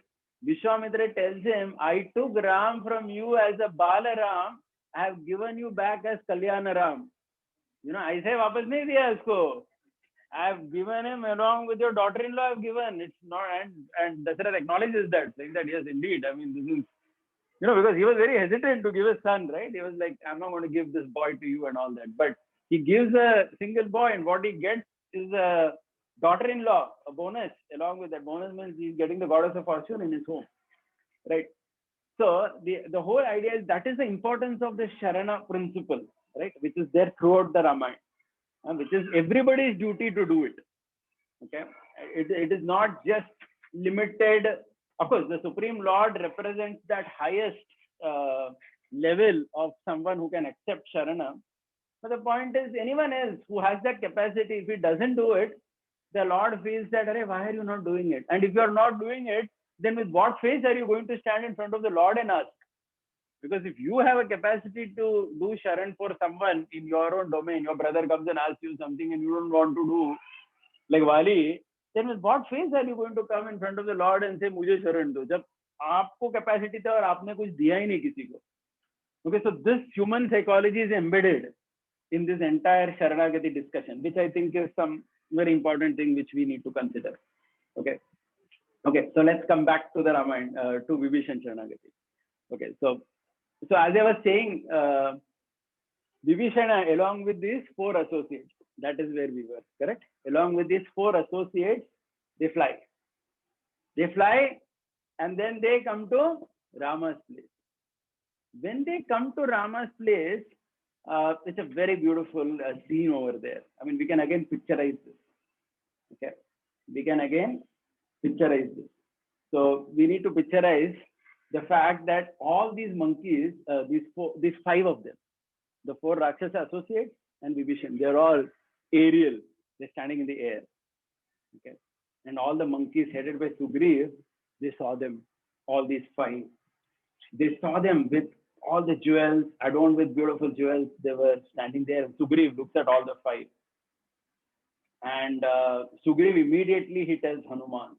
A: Vishwamitra tells him, I took Ram from you as a Bala Ram, I have given you back as Kalyana Ram. I say, वापस नहीं दिया इसको. I have given him along with your daughter-in-law. I have given. It's not, and Dasharath acknowledges that, saying that yes, indeed. I mean, this is, because he was very hesitant to give his son, right? He was like, I'm not going to give this boy to you and all that. But he gives a single boy, and what he gets is a daughter-in-law, a bonus. Along with that bonus means he's getting the goddess of fortune in his home, right? So the whole idea is that is the importance of the Sharana principle, right? Which is there throughout the Ramayana, which is everybody's duty to do it. Okay, it is not just limited. Of course, the Supreme Lord represents that highest level of someone who can accept Sharana. But the point is, anyone else who has that capacity, if he doesn't do it, the Lord feels that, why are you not doing it? And if you are not doing it, then with what face are you going to stand in front of the Lord and ask? Because if you have a capacity to do Sharan for someone in your own domain, your brother comes and asks you something and you don't want to do, like Wali, then with what face are you going to come in front of the Lord and say, मुझे शरण दो, जब आपको capacity था और आपने कुछ दिया ही नहीं किसी को. Okay, so this human psychology is embedded in this entire Sharanagati discussion, which I think is some very important thing which we need to consider. Okay, so let's come back to the Ramayana, to Vibhishan Sharanagati. Okay, so as I was saying, Vibhishana, along with these 4 associates, that is where we were, correct? Along with these 4 associates, they fly. They fly and then they come to Rama's place. When they come to Rama's place, it's a very beautiful scene over there. I mean, we can again picturize this. Okay, we can again picturize this. So we need to picturize the fact that all these monkeys, these 5 of them, the 4 Rakshasa associates and Vibhishan, they're all aerial. They're standing in the air. Okay, and all the monkeys headed by Sugriv, they saw them, all these 5. They saw them with all the jewels, adorned with beautiful jewels. They were standing there. Sugriv looks at all the 5. And Sugriv immediately he tells Hanuman,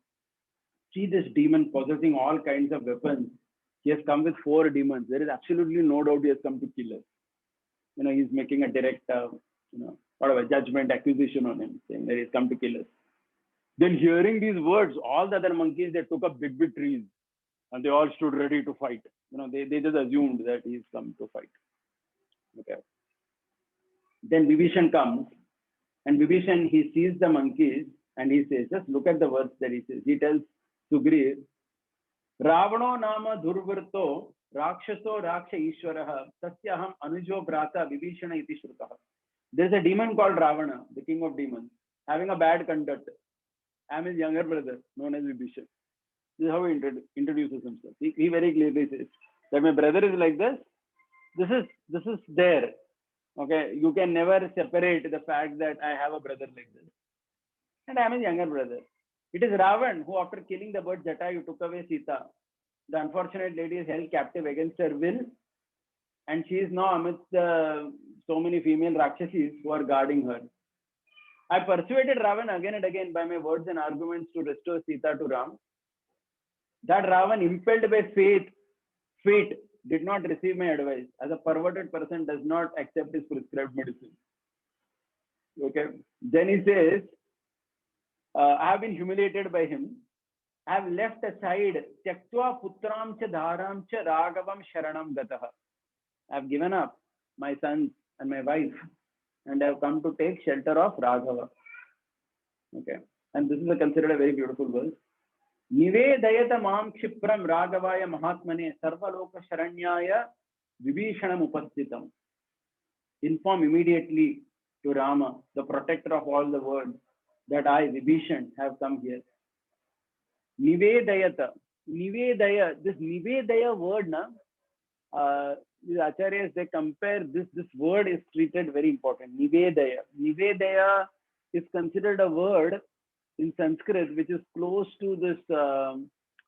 A: see this demon possessing all kinds of weapons. He has come with 4 demons. There is absolutely no doubt he has come to kill us. He's making a direct, whatever, judgment, accusation on him, saying that he's come to kill us. Then hearing these words, all the other monkeys, they took up big trees and they all stood ready to fight. They just assumed that he's come to fight. Okay. Then Vibhishan comes, and Vibhishan, he sees the monkeys and he says, just look at the words that he says. He tells Sugriv, Ravano nama dhurvarto rakshaso raksha ishwaraha tasyaham anujo brata Vibhishana iti shrutaha. There's a demon called Ravana, the king of demons, having a bad conduct. I'm his younger brother, known as Vibhishan. This is how he introduces himself. He very clearly says that my brother is like this. This is there. Okay, you can never separate the fact that I have a brother like this. And I am his younger brother. It is Ravan who, after killing the bird Jatayu, took away Sita. The unfortunate lady is held captive against her will, and she is now amidst so many female Rakshasis who are guarding her. I persuaded Ravan again and again by my words and arguments to restore Sita to Ram. That Ravan, impelled by faith, fate did not receive my advice, as a perverted person does not accept his prescribed medicine. Okay. Then he says, I have been humiliated by him. I have left aside Tyaktva Putram Cha Dharam Cha Raghavam Sharanam Gataha. I have given up my sons and my wife, and I have come to take shelter of Raghava. Okay. And this is considered a very beautiful verse. Nivedayata Mam Kshipram Raghavaya Mahatmane Sarvaloka Sharanyaya Vibhishanam Upastitam. Inform immediately to Rama, the protector of all the world, that I, Vibhishan, have come here. Nivedayata. Nivedaya, this Nivedaya word, the acharyas, they compare this word is treated very important. Nivedaya. Nivedaya is considered a word in Sanskrit which is close to this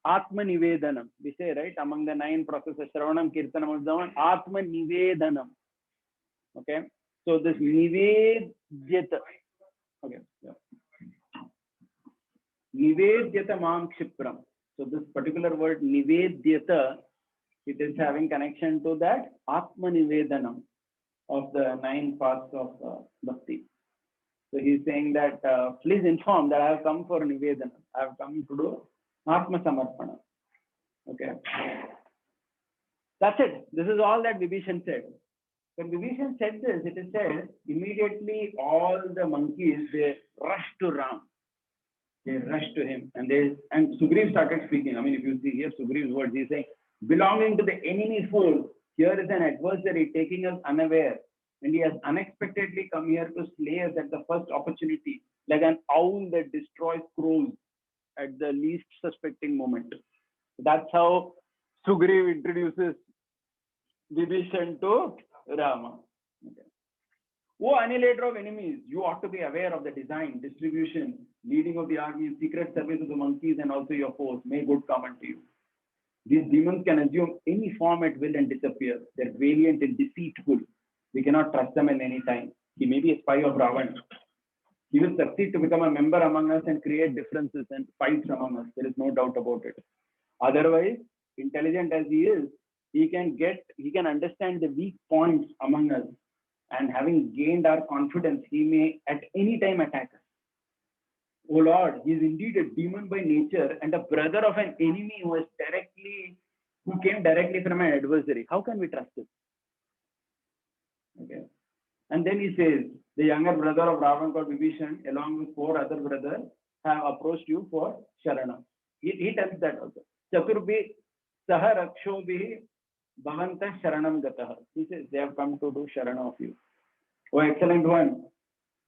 A: Atma Nivedanam. We say, right, among the 9 processes, Shravanam, Kirtanam, Uddavam, Atma Nivedanam. Okay. So this Nivedyata. Okay. Yeah. Nivedyata Mam Kshipram. So this particular word Nivedyata, it is having connection to that Atma Nivedanam of the 9 parts of Bhakti. So he's saying that please inform that I have come for Nivedana. I have come to do Atma Samarpana. Okay. That's it. This is all that Vibhishan said. When Vibhishan said this, it is said immediately all the monkeys, they rushed to Ram. They rushed to him, and Sugriv started speaking. I mean, if you see here Sugriv's words, he's saying, belonging to the enemy fold, here is an adversary taking us unaware, and he has unexpectedly come here to slay us at the first opportunity, like an owl that destroys crows at the least suspecting moment. That's how Sugriv introduces Vibhishan to Rama. Okay. O annihilator of enemies, you ought to be aware of the design, distribution, leading of the army, secret service of the monkeys, and also your force. May good come unto you. These demons can assume any form at will and disappear. They're valiant and deceitful. We cannot trust them at any time. He may be a spy of Ravan. He will succeed to become a member among us and create differences and fights among us. There is no doubt about it. Otherwise, intelligent as he is, he can understand the weak points among us. And having gained our confidence, he may at any time attack us. Oh Lord, he is indeed a demon by nature and a brother of an enemy who came directly from an adversary. How can we trust him? Okay. And then he says, the younger brother of Ravan called Vibhishan, along with 4 other brothers, have approached you for Sharana. He tells that also. Chaturbi Saha Rakshobhi Bhavanta Sharanam Gataha. He says, they have come to do Sharana of you. Oh, excellent one.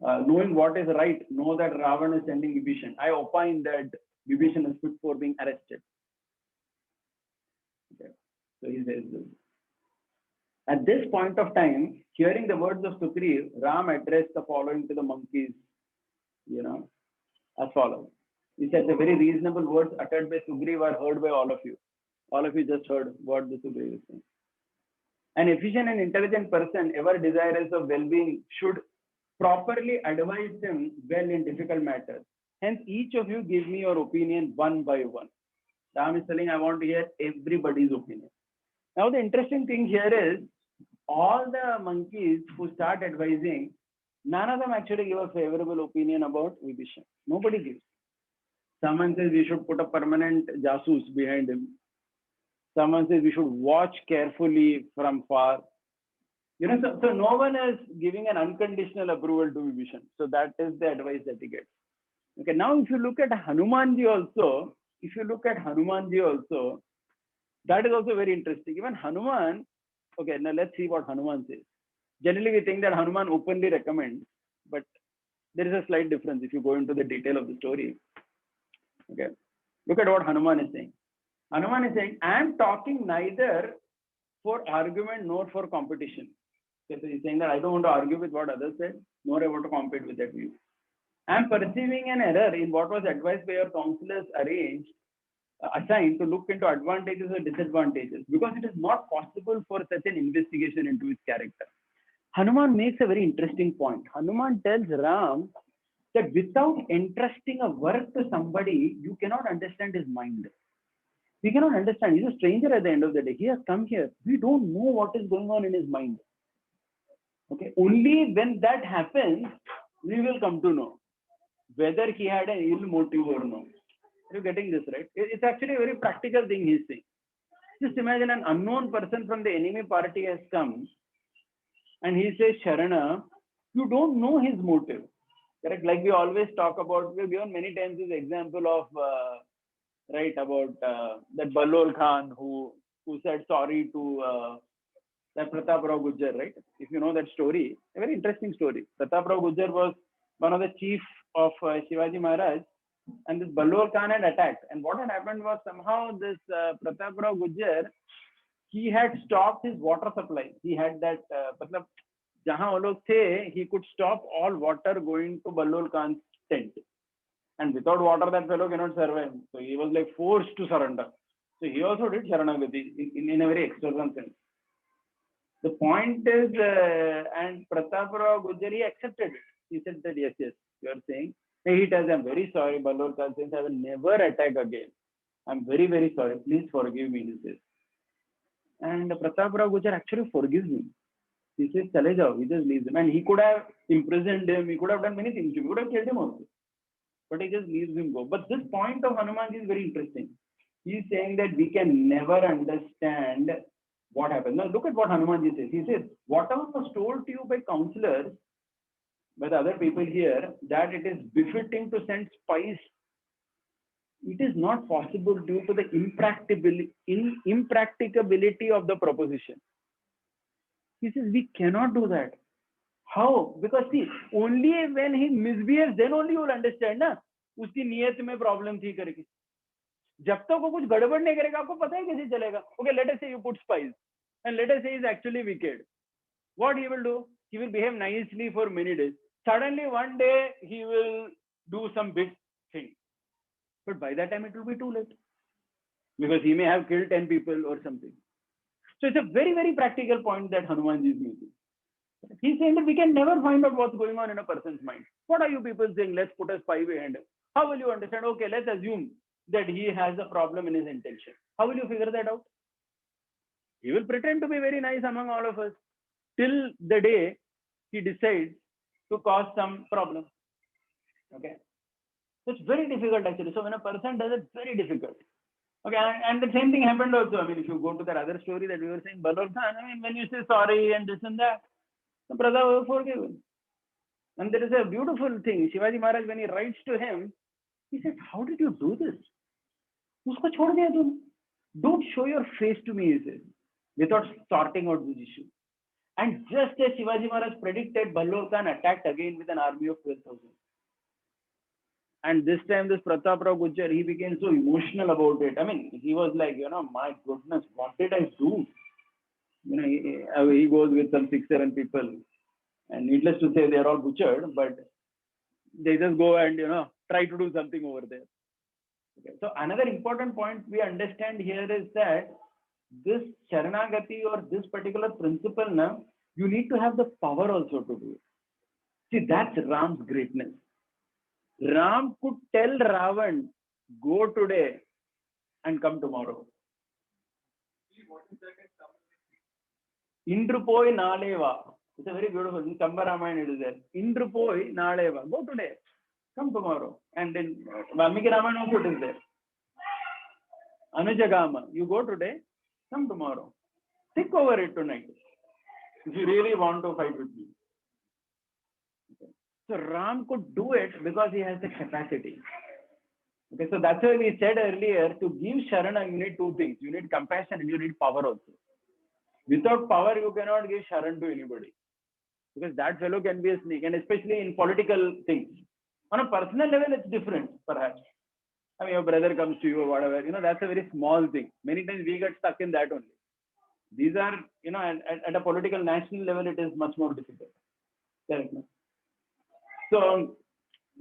A: Knowing what is right, know that Ravan is sending Vibhishan. I opine that Vibhishan is fit for being arrested. Okay. So he says this. At this point of time, hearing the words of Sugriv, Ram addressed the following to the monkeys, as follows. He said, the very reasonable words uttered by Sugriv are heard by all of you. All of you just heard what the Sugriv is saying. An efficient and intelligent person, ever desirous of well-being, should properly advise them well in difficult matters. Hence, each of you give me your opinion one by one. Ram is telling, I want to hear everybody's opinion. Now, the interesting thing here is, all the monkeys who start advising, none of them actually give a favorable opinion about Vibhishan. Nobody gives. Someone says we should put a permanent jasus behind him. Someone says we should watch carefully from far. So no one is giving an unconditional approval to Vibhishan. So that is the advice that he gets. Okay, now if you look at Hanumanji also, that is also very interesting. Even Hanuman, okay, now let's see what Hanuman says. Generally, we think that Hanuman openly recommends, but there is a slight difference if you go into the detail of the story. Okay, look at what Hanuman is saying. Hanuman is saying, I am talking neither for argument nor for competition. Okay, so he's saying that I don't want to argue with what others said, nor I want to compete with that view. I am perceiving an error in what was advised by your counselors assigned to look into advantages or disadvantages, because it is not possible for such an investigation into his character. Hanuman makes a very interesting point. Hanuman tells Ram that without entrusting a work to somebody, you cannot understand his mind. We cannot understand. He's a stranger at the end of the day. He has come here. We don't know what is going on in his mind. Okay. Only when that happens, we will come to know whether he had an ill motive or no. Are you getting this right? It's actually a very practical thing he's saying. Just imagine an unknown person from the enemy party has come and he says, Sharana, you don't know his motive. Correct? Like we always talk about, we've given many times this example of, right, about that Ballol Khan who said sorry to that Pratap Rao Gujjar, right? If you know that story, a very interesting story. Pratap Rao Gujjar was one of the chief of Shivaji Maharaj, and this Ballol Khan had attacked. And what had happened was somehow this Pratap Rao Gujjar, he had stopped his water supply. He had that, jahan wo log the, he could stop all water going to Ballol Khan's tent. And without water, that fellow cannot survive. So he was like forced to surrender. So he also did Sharanagati in a very external sense. The point is, and Pratap Rao Gujjar, he accepted it. He said that, yes, you are saying. He tells, I'm very sorry, Ballol Khan, since I will never attack again. I'm very, very sorry. Please forgive me, he says. And Pratap Rao Gujjar actually forgives him. He says, Chale jao, he just leaves him. And he could have imprisoned him, he could have done many things. He could have killed him also. But he just leaves him go. But this point of Hanumanji is very interesting. He is saying that we can never understand what happens. Now look at what Hanumanji says. He says, whatever was told to you by counselors, by the other people here, that it is befitting to send spies, it is not possible due to the impracticability of the proposition. He says, we cannot do that. How? Because see, only when he misbehaves, then only you will understand, ना? उसकी नियत में problem थी करके. जब तक वो कुछ गड़बड़ नहीं करेगा, आपको पता है कैसे चलेगा? Okay, let us say you put spies, and let us say he's actually wicked. What he will do? He will behave nicely for many days. Suddenly one day he will do some big thing. But by that time it will be too late. Because he may have killed 10 people or something. So it's a very, very practical point that Hanumanji is making. He's saying that we can never find out what's going on in a person's mind. What are you people saying? Let's put a spy behind him. How will you understand? Okay, let's assume that he has a problem in his intention. How will you figure that out? He will pretend to be very nice among all of us till the day he decides to cause some problem. Okay. So it's very difficult actually. So when a person does it, very difficult. Okay, and the same thing happened also. I mean, if you go to that other story that we were saying, Ballol Khan, I mean, when you say sorry and this and that, the brother was forgiven. And there is a beautiful thing. Shivaji Maharaj, when he writes to him, he says, how did you do this? Usko chhod diya tum. Don't show your face to me, he says, without sorting out this issue. And just as Shivaji Maharaj predicted, Ballol Khan attacked again with an army of 12,000. And this time, this Pratap Rao Gujjar, he became so emotional about it. I mean, he was like, my goodness, what did I do? He goes with some 6-7 people. And needless to say, they are all butchered, but they just go and, try to do something over there. Okay. So another important point we understand here is that this Sharanagati or this particular principle, now, you need to have the power also to do it. See, that's Ram's greatness. Ram could tell Ravan, go today and come tomorrow. Indrupoi Naleva. It's a very beautiful, in Kamba Ramayana it is there. Indrupoi Naleva. Go today, come tomorrow. And then Valmiki Ramayana also it is there. Anujagama, you go today, come tomorrow. Think over it tonight. If you really want to fight with me. Okay. So Ram could do it because he has the capacity. Okay, so that's why we said earlier, to give Sharana, you need two things. You need compassion and you need power also. Without power, you cannot give Sharan to anybody. Because that fellow can be a snake, and especially in political things. On a personal level, it's different, perhaps. I mean, your brother comes to you or whatever, that's a very small thing. Many times we get stuck in that only. These are, at a political national level, it is much more difficult. Correct. So,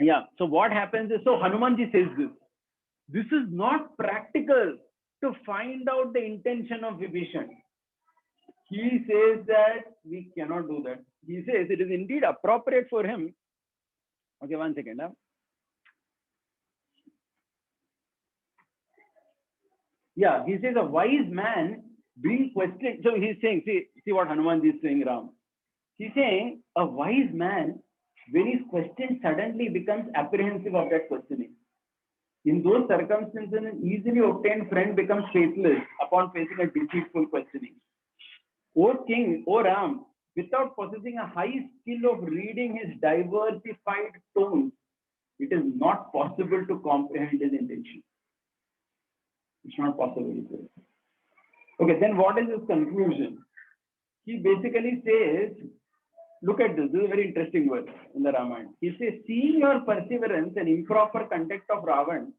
A: yeah. So what happens is, so Hanumanji says this. This is not practical to find out the intention of Vibhishan. He says that we cannot do that. He says it is indeed appropriate for him. Okay, 1 second. Yeah, he says a wise man being questioned. So he's saying, see what Hanuman is saying, Ram. He's saying a wise man, when he's questioned, suddenly becomes apprehensive of that questioning. In those circumstances, an easily obtained friend becomes faithless upon facing a deceitful questioning. O king, O Ram, without possessing a high skill of reading his diversified tones, it is not possible to comprehend his intention. It's not possible. Okay, then what is his conclusion? He basically says, look at this. This is a very interesting word in the Ramayana. He says, seeing your perseverance and improper conduct of Ravan,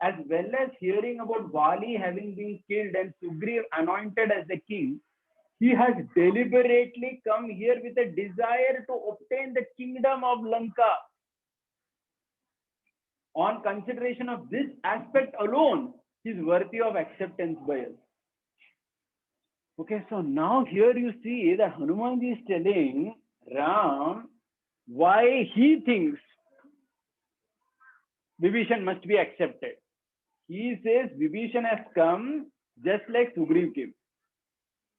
A: as well as hearing about Vali having been killed and Sugriv anointed as the king, he has deliberately come here with a desire to obtain the kingdom of Lanka. On consideration of this aspect alone, he is worthy of acceptance by us. Okay, so now here you see that Hanuman is telling Ram why he thinks Vibhishan must be accepted. He says Vibhishan has come just like Sugriv came.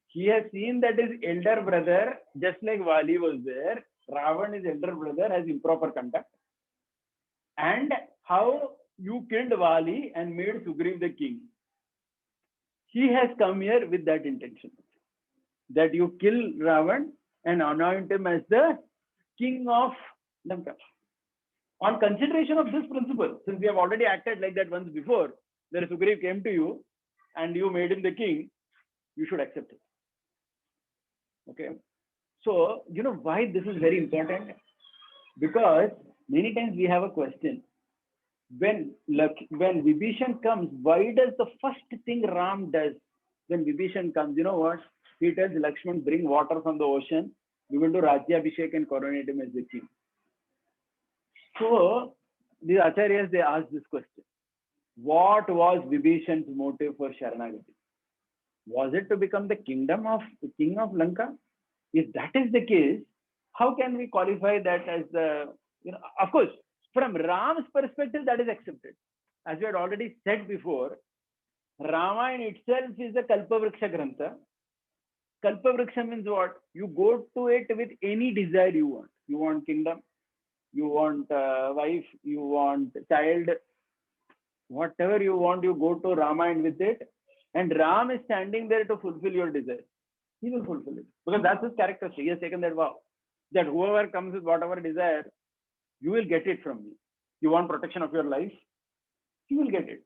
A: He has seen that his elder brother, just like Vali was there, Ravan, his elder brother, has improper conduct. And how you killed Vali and made Sugriv the king. He has come here with that intention. That you kill Ravan and anoint him as the king of Lanka. On consideration of this principle, since we have already acted like that once before, that Sugriv came to you and you made him the king, you should accept it. Okay. So, you know why this is very important? Because many times we have a question. When Vibhishan comes, why does the first thing Ram does when Vibhishan comes? You know what? He tells Lakshman, bring water from the ocean. We will do Rajyabhishek and coronate him as the king. So, the Acharyas, they asked this question. What was Vibhishan's motive for Sharanagati? Was it to become the king of Lanka? If that is the case, how can we qualify that as the, of course, from Ram's perspective, that is accepted. As we had already said before, Ramayana itself is a Kalpavriksha Grantha. Kalpavriksha means what? You go to it with any desire you want. You want kingdom, you want wife, you want child, whatever you want, you go to Ramayana with it. And Ram is standing there to fulfill your desire. He will fulfill it. Because that's his characteristic. He has taken that vow. That whoever comes with whatever desire, you will get it from me. You want protection of your life, you will get it.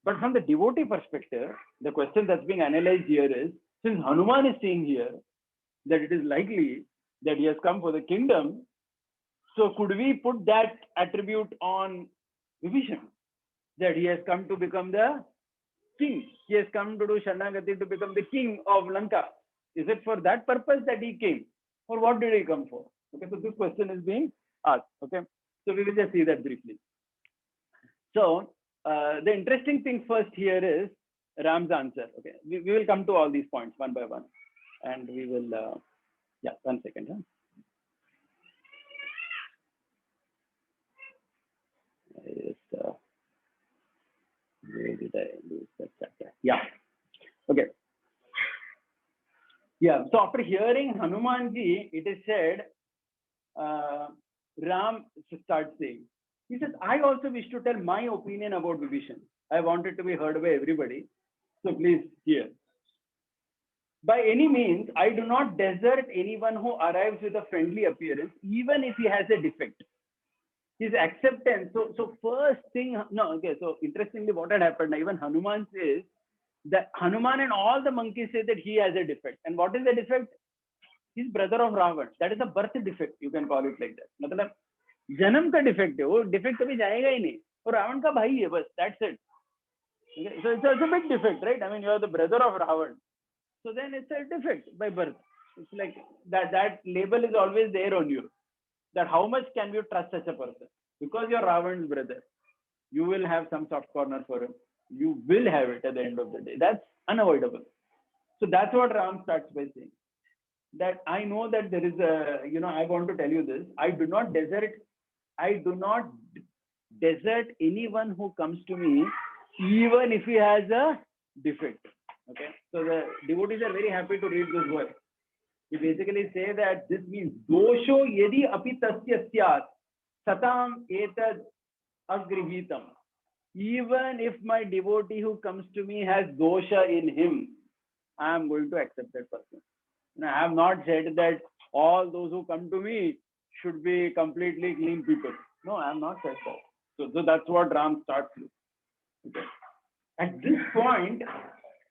A: But from the devotee perspective, the question that's being analyzed here is, since Hanuman is saying here that it is likely that he has come for the kingdom, so could we put that attribute on Vibhishan? That he has come to become the king. He has come to do Sharanagati to become the king of Lanka. Is it for that purpose that he came? Or what did he come for? Okay, so this question is being asked. Okay, so we will just see that briefly. So the interesting thing first here is Ram's answer. Okay, we will come to all these points one by one, and we will. Yeah, 1 second. Huh? Where did I lose that chapter? Yeah. Okay. Yeah. So after hearing Hanumanji, it is said, Ram starts saying, he says, I also wish to tell my opinion about Vibhishan. I want it to be heard by everybody. So please hear. By any means, I do not desert anyone who arrives with a friendly appearance, even if he has a defect. His acceptance. So first thing, no, okay. So interestingly, what had happened, even Hanuman says that Hanuman and all the monkeys say that he has a defect. And what is the defect? He's brother of Ravan. That is a birth defect. You can call it like that. मतलब जन्म का defect है. वो defect कभी जाएगा ही नहीं. और रावण का भाई है बस. That's it. Okay? So it's a big defect, right? I mean, you are the brother of Ravan. So then it's a defect by birth. It's like that label is always there on you. That how much can you trust such a person? Because you're Ravan's brother, you will have some soft corner for him. You will have it at the end of the day. That's unavoidable. So that's what Ram starts by saying. That I know that there is a, I want to tell you this. I do not desert anyone who comes to me, even if he has a defect. Okay, so the devotees are very happy to read this verse. We basically say that this means dosho yadi api tasya syat satam etad agrihitam. Even if my devotee who comes to me has dosha in him, I am going to accept that person. And I have not said that all those who come to me should be completely clean people. No, I have not said that. So that's what Ram starts with. Okay. At this point,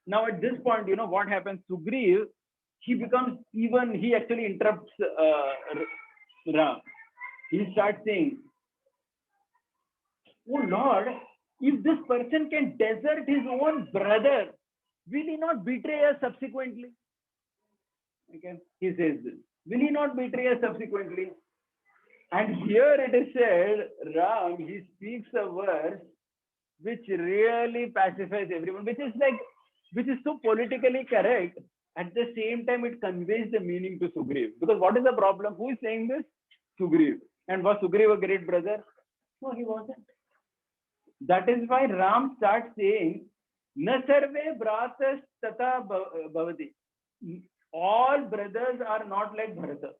A: what happens? Sugriv, he actually interrupts Ram. He starts saying, oh Lord, if this person can desert his own brother, will he not betray us subsequently? Okay, he says this. Will he not betray us subsequently? And here it is said, Ram, he speaks a verse which really pacifies everyone, which is so politically correct. At the same time, it conveys the meaning to Sugriv. Because what is the problem? Who is saying this? Sugriv. And was Sugriv a great brother? No, he wasn't. That is why Ram starts saying, Na sarve bratas tata bhavati. All brothers are not like Bharata.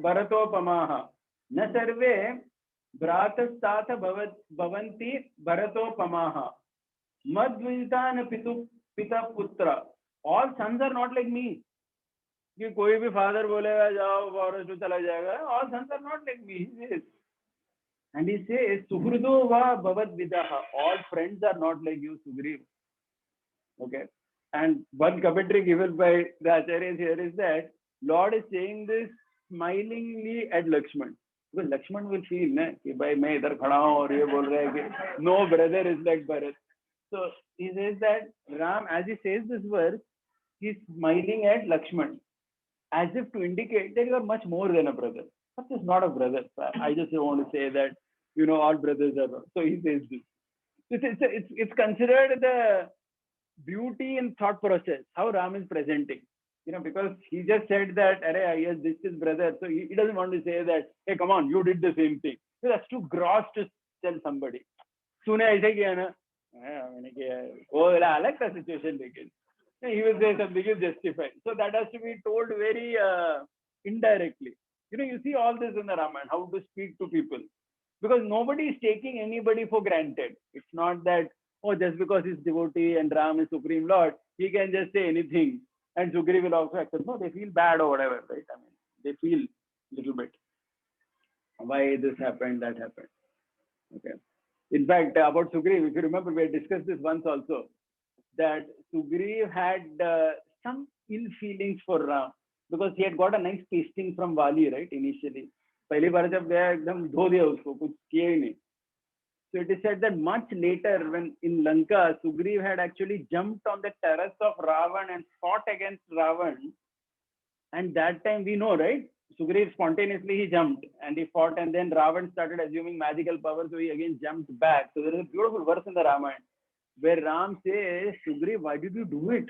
A: Bharatopamaha. Na sarve bratas tata bhavanti Bharatopamaha. Madvitana pita putra. All sons are not like me. कि कोई भी father बोलेगा जाओ forest में चला जाएगा. All sons are not like me. He says. And he says, Suhrudo va bhavat vidaha. All friends are not like you, Sugriv. Okay. And one commentary given by the Acharyas here is that Lord is saying this smilingly at Lakshman. Because Lakshman will feel, na, कि भाई मैं इधर खड़ा हूँ और ये बोल रहा है कि no brother is like Bharat. So he says that Ram, as he says this verse, he's smiling at Lakshman, as if to indicate that you are much more than a brother. But just not a brother. I just want to say that, all brothers are. So he says this. It's considered the beauty in thought process, how Ram is presenting. Because he just said that, yes, this is brother. So he doesn't want to say that, hey, come on, you did the same thing. So that's too gross to tell somebody. Sune aise kiya na? मैंने किया. वो अलग था situation लेकिन. He will say something is justified. So that has to be told very indirectly. You see all this in the Ramayana, how to speak to people. Because nobody is taking anybody for granted. It's not that, oh, just because he's devotee and Ram is Supreme Lord, he can just say anything. And Sugriv will also accept. No, they feel bad or whatever, right? I mean, they feel a little bit. Why this happened, that happened. Okay. In fact, about Sugriv, if you remember, we had discussed this once also, that Sugriv had some ill feelings for Ram because he had got a nice tasting from Vali, right, initially. पहली बार जब गया एकदम धो दिया उसको, कुछ किया ही नहीं. So it is said that much later, when in Lanka, Sugriv had actually jumped on the terrace of Ravan and fought against Ravan. And that time we know, right? Sugriv spontaneously he jumped and he fought, and then Ravan started assuming magical power, so he again jumped back. So there is a beautiful verse in the Ramayana where Ram says, Sugriv, why did you do it?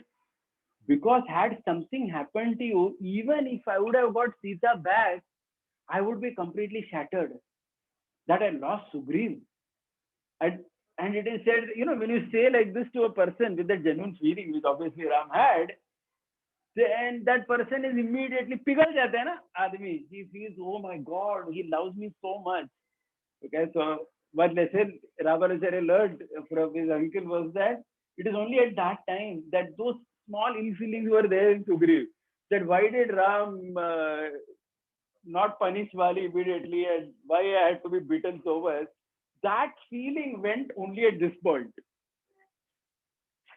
A: Because had something happened to you, even if I would have got Sita back, I would be completely shattered that I lost Sugriv. And it is said, when you say like this to a person with that genuine feeling, which obviously Ram had, then that person is immediately pighal jata hai na, aadmi. He feels, oh my God, he loves me so much. Okay, so what lesson Ravanacharya learned from his uncle was that it is only at that time that those small ill feelings were there in Sugriv. That why did Ram not punish Vali immediately, and why I had to be beaten so much? That feeling went only at this point.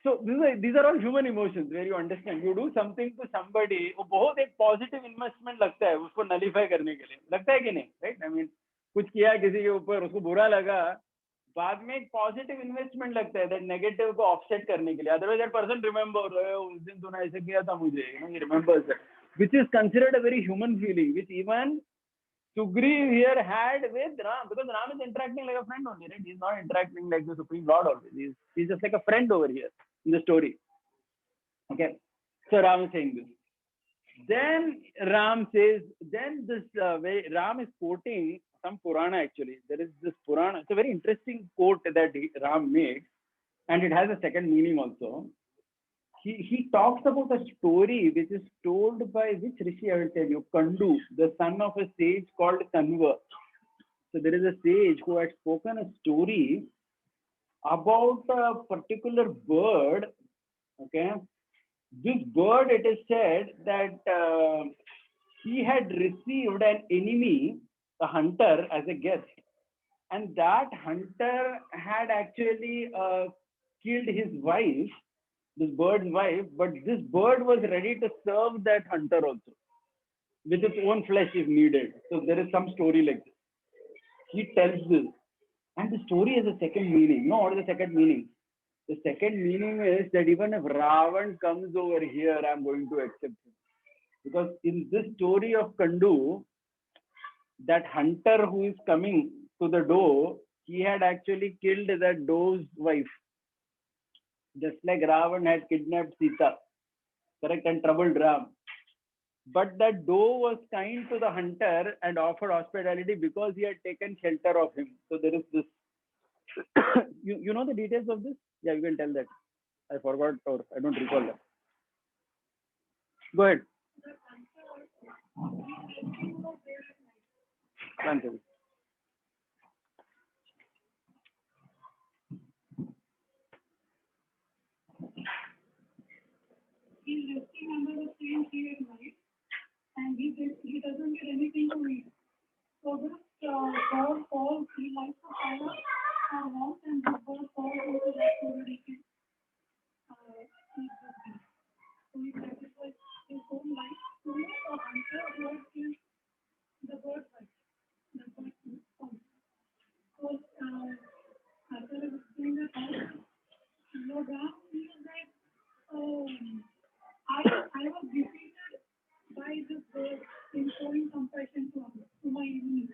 A: So these are all human emotions where you understand. You do something to somebody, वो बहुत एक positive investment लगता है उसको nullify करने के लिए, लगता है कि नहीं, right? I mean, कुछ किया किसी के ऊपर, उसको बुरा लगा, बाद में एक positive investment लगता है that negative को offset करने के लिए. Otherwise that person remembers, उस दिन तूने ऐसे किया था मुझे, he remembers that, which is considered a very human feeling, which even Sugriv here had with Ram, because Ram is interacting like a friend only, right? He's not interacting like the Supreme Lord always. He's just like a friend over here in the story. Okay. So Ram is saying this. Then Ram says, then this way Ram is quoting some Purana actually. There is this Purana. It's a very interesting quote that Ram makes. and it has a second meaning also. He talks about a story which is told by which rishi? I will tell you. Kandu, the son of a sage called Kanva. So there is a sage who had spoken a story about a particular bird. Okay, this bird, it is said that he had received an enemy, a hunter, as a guest, and that hunter had actually killed his wife, this bird's wife, but this bird was ready to serve that hunter also with its own flesh if needed. So there is some story like this. He tells this, and the story has a second meaning. No, what is the second meaning? The second meaning is that even if Ravan comes over here, I'm going to accept him. Because in this story of Kandu, that hunter who is coming to the doe, he had actually killed that doe's wife. Just like Ravan had kidnapped Sita, correct, and troubled Ram. But that doe was kind to the hunter and offered hospitality because he had taken shelter of him. So there is this. you know the details of this? Yeah, you can tell that. I forgot or I don't recall that. Go ahead.
B: He's resting under the same tree at night, and he doesn't get anything to eat. So this bird falls, he likes to fire and once, and this bird falls into that so that he can eat the beast. So he sacrifices his own life to a hunter who has killed the bird's life. The bird's son. So after explaining that, Lord Ram feels that I was defeated by this bird in showing compassion to my enemy.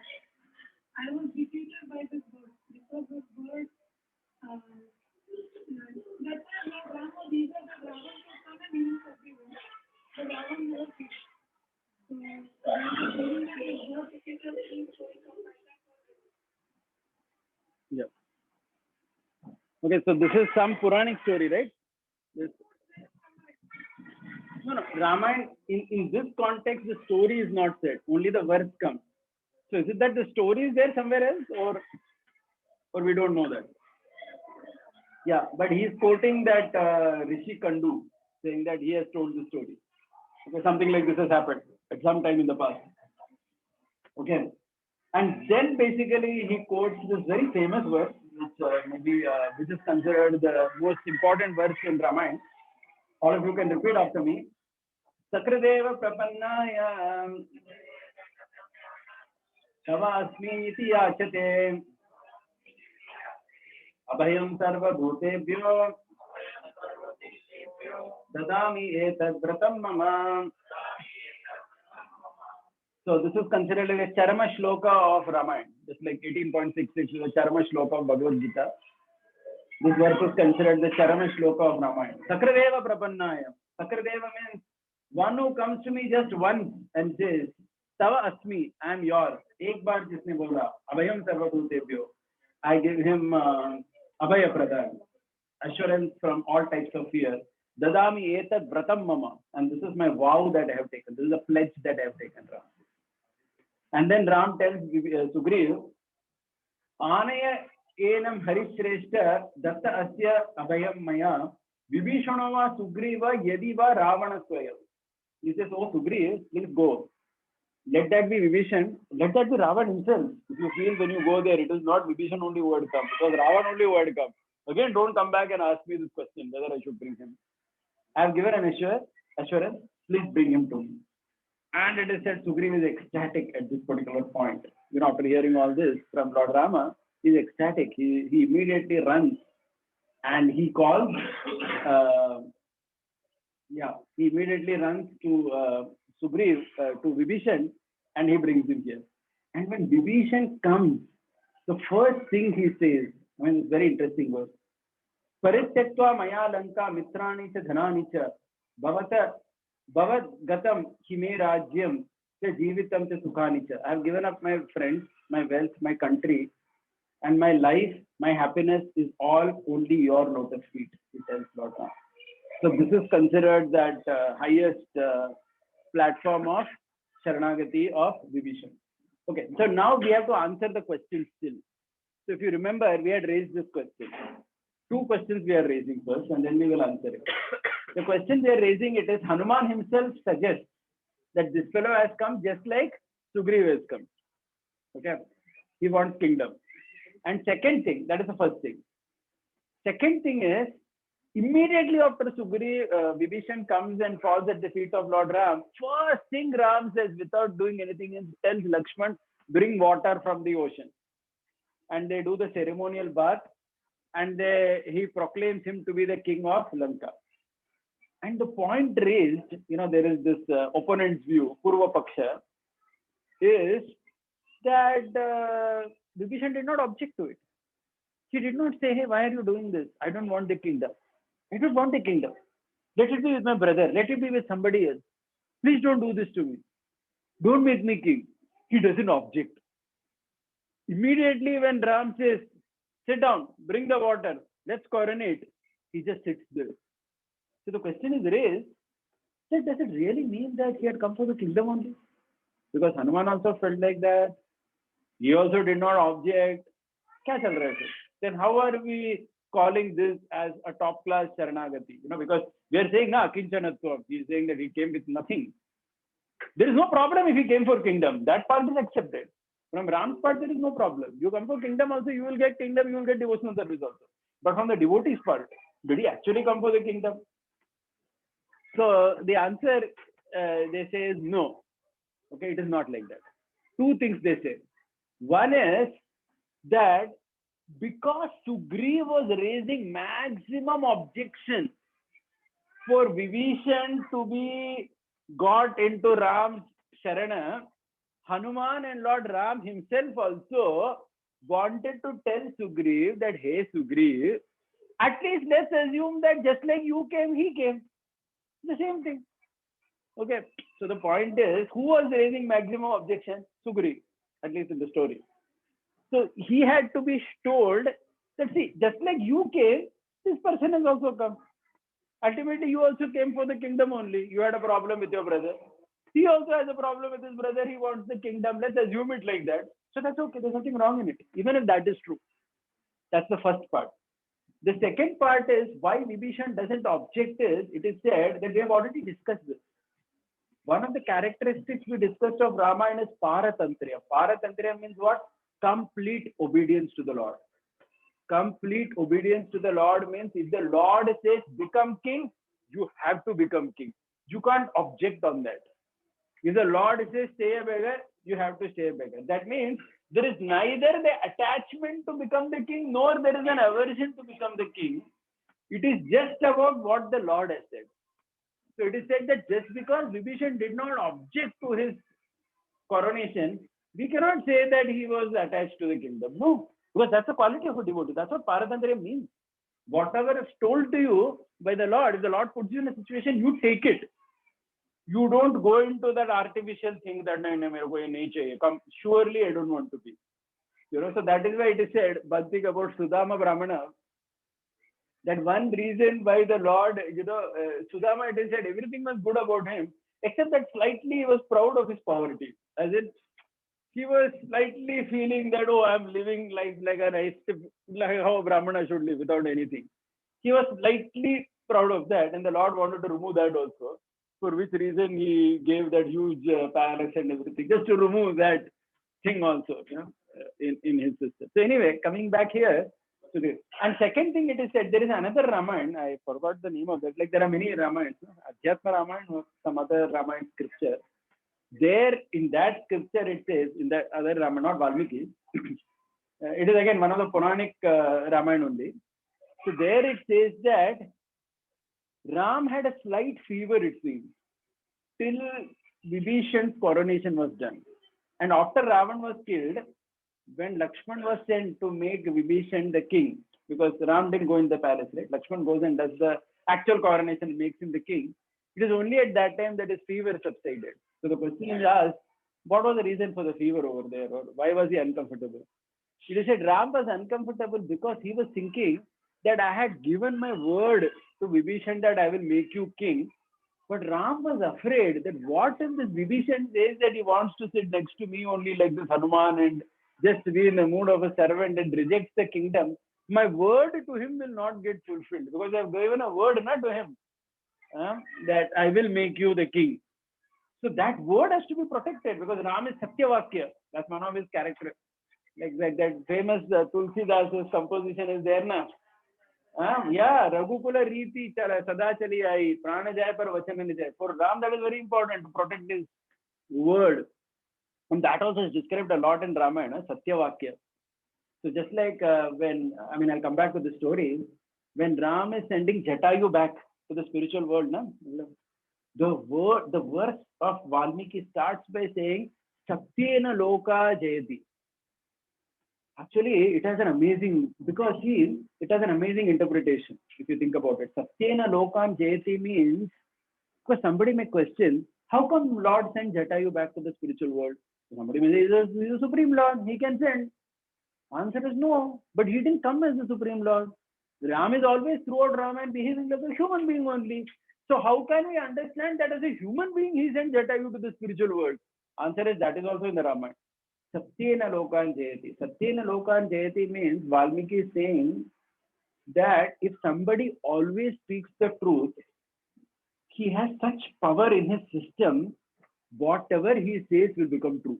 B: I was defeated by this bird because this bird. That's why Lord Ram was eager that Ravan should come and heal everyone. But Ravan never came. So during that his bird defeated in showing compassion.
A: Yeah. Okay, so this is some Puranic story, right? This. No. Ramayana, in this context, the story is not said. Only the verse comes. So is it that the story is there somewhere else, or we don't know that? Yeah, but he is quoting that Rishi Kandu, saying that he has told the story. Okay, something like this has happened at some time in the past. Okay, and then basically he quotes this very famous verse, which is considered the most important verse in Ramayana. All of you can repeat after me. Sakradeva Prapannaya Shava Asmi Iti Yachate Abhayam Sarva Bhutebhyo Dadami Etad Vratam Mama. So this is considered like a Charama Shloka of Ramayana, just like 18.66 is a Charama Shloka of Bhagavad Gita. This verse is considered the Charama Shloka of Ramayana. Sakradeva Prapannaya. Sakradeva means one who comes to me just once and says, Tava Asmi, I am yours. Ek baar jisne bola, Abhayam Sarva Bhutebhyo. I give him Abhaya Pradhan, assurance from all types of fear. Dadami Etad Vratam Mama. And this is my vow that I have taken. This is a pledge that I have taken, Ram. And then Ram tells Sugriv, Anaya Enam Harishreshta Datta Asya Abhayam Maya Vibhishanava Sugriva Yadiva Ravana Swaya. He says, oh Sugriv, please go. Let that be Vibhishan. Let that be Ravan himself. If you feel when you go there, it is not Vibhishan only who had come, because Ravan only who had come. Again, don't come back and ask me this question, whether I should bring him. I have given an assurance, please bring him to me. And it is said Sugriv is ecstatic at this particular point. You know, after hearing all this from Lord Rama, he is ecstatic. He immediately runs and he calls, he immediately runs to Sugriv, to Vibhishan, and he brings him here. And when Vibhishan comes, the first thing he says, I mean, it's very interesting verse. Parityatva maya lanka mitrani cha dhanani cha bhavata bhavat gatam hime rajyam cha jeevitam cha sukhani cha. I have given up my friends, my wealth, my country and my life, my happiness is all only your lotus feet, he tells Lord Ram. So this is considered that highest platform of Sharanagati of Vibhishan. Okay, so now we have to answer the question still. So if you remember, we had raised this question. Two questions we are raising first, and then we will answer it. The question we are raising it is Hanuman himself suggests that this fellow has come just like Sugriva has come. Okay, he wants kingdom. And second thing, that is the first thing. Second thing is, immediately after Vibhishan comes and falls at the feet of Lord Ram, first thing Ram says without doing anything is tells Lakshman, bring water from the ocean. And they do the ceremonial bath, and he proclaims him to be the king of Lanka. And the point raised, there is this opponent's view, Purva Paksha, is that Vibhishan did not object to it. He did not say, hey, why are you doing this? I don't want the kingdom. I don't want the kingdom. Let it be with my brother. Let it be with somebody else. Please don't do this to me. Don't make me king. He doesn't object. Immediately when Ram says, sit down, bring the water, let's coronate, he just sits there. So the question is raised, that does it really mean that he had come for the kingdom only? Because Hanuman also felt like that. He also did not object. Kya chal raha hai? Then how are we calling this as a top class Sharanagati? Because we are saying, Akinchanatvam. He is saying that he came with nothing. There is no problem if he came for kingdom. That part is accepted. From Ram's part, there is no problem. You come for kingdom also, you will get kingdom, you will get devotional service also. But from the devotee's part, did he actually come for the kingdom? So the answer, they say is no. Okay, it is not like that. Two things they say. One is that because Sugriva was raising maximum objections for Vibhishan to be got into Ram's Sharana, Hanuman and Lord Ram himself also wanted to tell Sugriv that, hey Sugriv, at least let's assume that just like you came, he came. The same thing. Okay, so the point is, who was raising maximum objection? Sugriv, at least in the story. So he had to be told that, see, just like you came, this person has also come. Ultimately, you also came for the kingdom only. You had a problem with your brother. He also has a problem with his brother. He wants the kingdom. Let's assume it like that. So that's okay. There's nothing wrong in it, even if that is true. That's the first part. The second part is why Vibhishan doesn't object is, it is said that we have already discussed this. One of the characteristics we discussed of Ramayana is Paratantriya. Paratantriya means what? Complete obedience to the Lord. Complete obedience to the Lord means if the Lord says become king, you have to become king. You can't object on that. If the Lord says stay a beggar, you have to stay a beggar. That means there is neither the attachment to become the king, nor there is an aversion to become the king. It is just about what the Lord has said. So it is said that just because Vibhishan did not object to his coronation, we cannot say that he was attached to the kingdom. No, because that's the quality of a devotee. That's what Paratantriya means. Whatever is told to you by the Lord, if the Lord puts you in a situation, you take it. You don't go into that artificial thing that come, surely I don't want to be. So that is why it is said, Bhakti about Sudama Brahmana, that one reason why the Lord, Sudama, it is said everything was good about him, except that slightly he was proud of his poverty. As in, he was slightly feeling that, oh, I'm living like a nice, like how a Brahmana should live without anything. He was slightly proud of that, and the Lord wanted to remove that also. For which reason he gave that huge palace and everything, just to remove that thing also, in his system. So anyway, coming back here to this. And second thing it is said, there is another Ramayana, I forgot the name of that. Like there are many Ramayans, Adhyatma Ramayana or some other Ramayana scripture. There in that scripture it says, in that other Ramayana, not Valmiki, it is again one of the Puranic Ramayana only. So there it says that Ram had a slight fever, it seems, till Vibhishan's coronation was done. And after Ravan was killed, when Lakshman was sent to make Vibhishan the king, because Ram didn't go in the palace, right? Lakshman goes and does the actual coronation and makes him the king. It is only at that time that his fever subsided. So the question is asked, what was the reason for the fever over there? Or why was he uncomfortable? He said Ram was uncomfortable because he was thinking that I had given my word to Vibhishan that I will make you king. But Ram was afraid that what if this Vibhishan says that he wants to sit next to me only like this Hanuman and just be in the mood of a servant and rejects the kingdom? My word to him will not get fulfilled because I have given a word not to him that I will make you the king. So that word has to be protected because Ram is Satyavakya. That's one of his characters. Like that famous Tulsidas composition is there now. Yeah, Raghukula Riti Sada Chali Ai, Prana Jai par Vachan Jai. For Ram, that is very important to protect his word. And that also is described a lot in Ramayana, Satyavakya. So just like I'll come back to the story. When Ram is sending Jatayu back to the spiritual world, the verse of Valmiki starts by saying, Satyena Loka Jayati. Actually, it has an amazing interpretation if you think about it. Satyena Lokan Jayati means, because somebody may question, how come Lord sent Jatayu back to the spiritual world? Somebody may say, he's a supreme Lord, he can send. Answer is no, but he didn't come as the supreme Lord. Ram is always throughout Ramayana behaving like a human being only. So how can we understand that as a human being he sent Jatayu to the spiritual world? Answer is that is also in the Ramayana. Satyena Lokan Jayati. Satyena Lokan Jayati means Valmiki is saying that if somebody always speaks the truth, he has such power in his system, whatever he says will become true.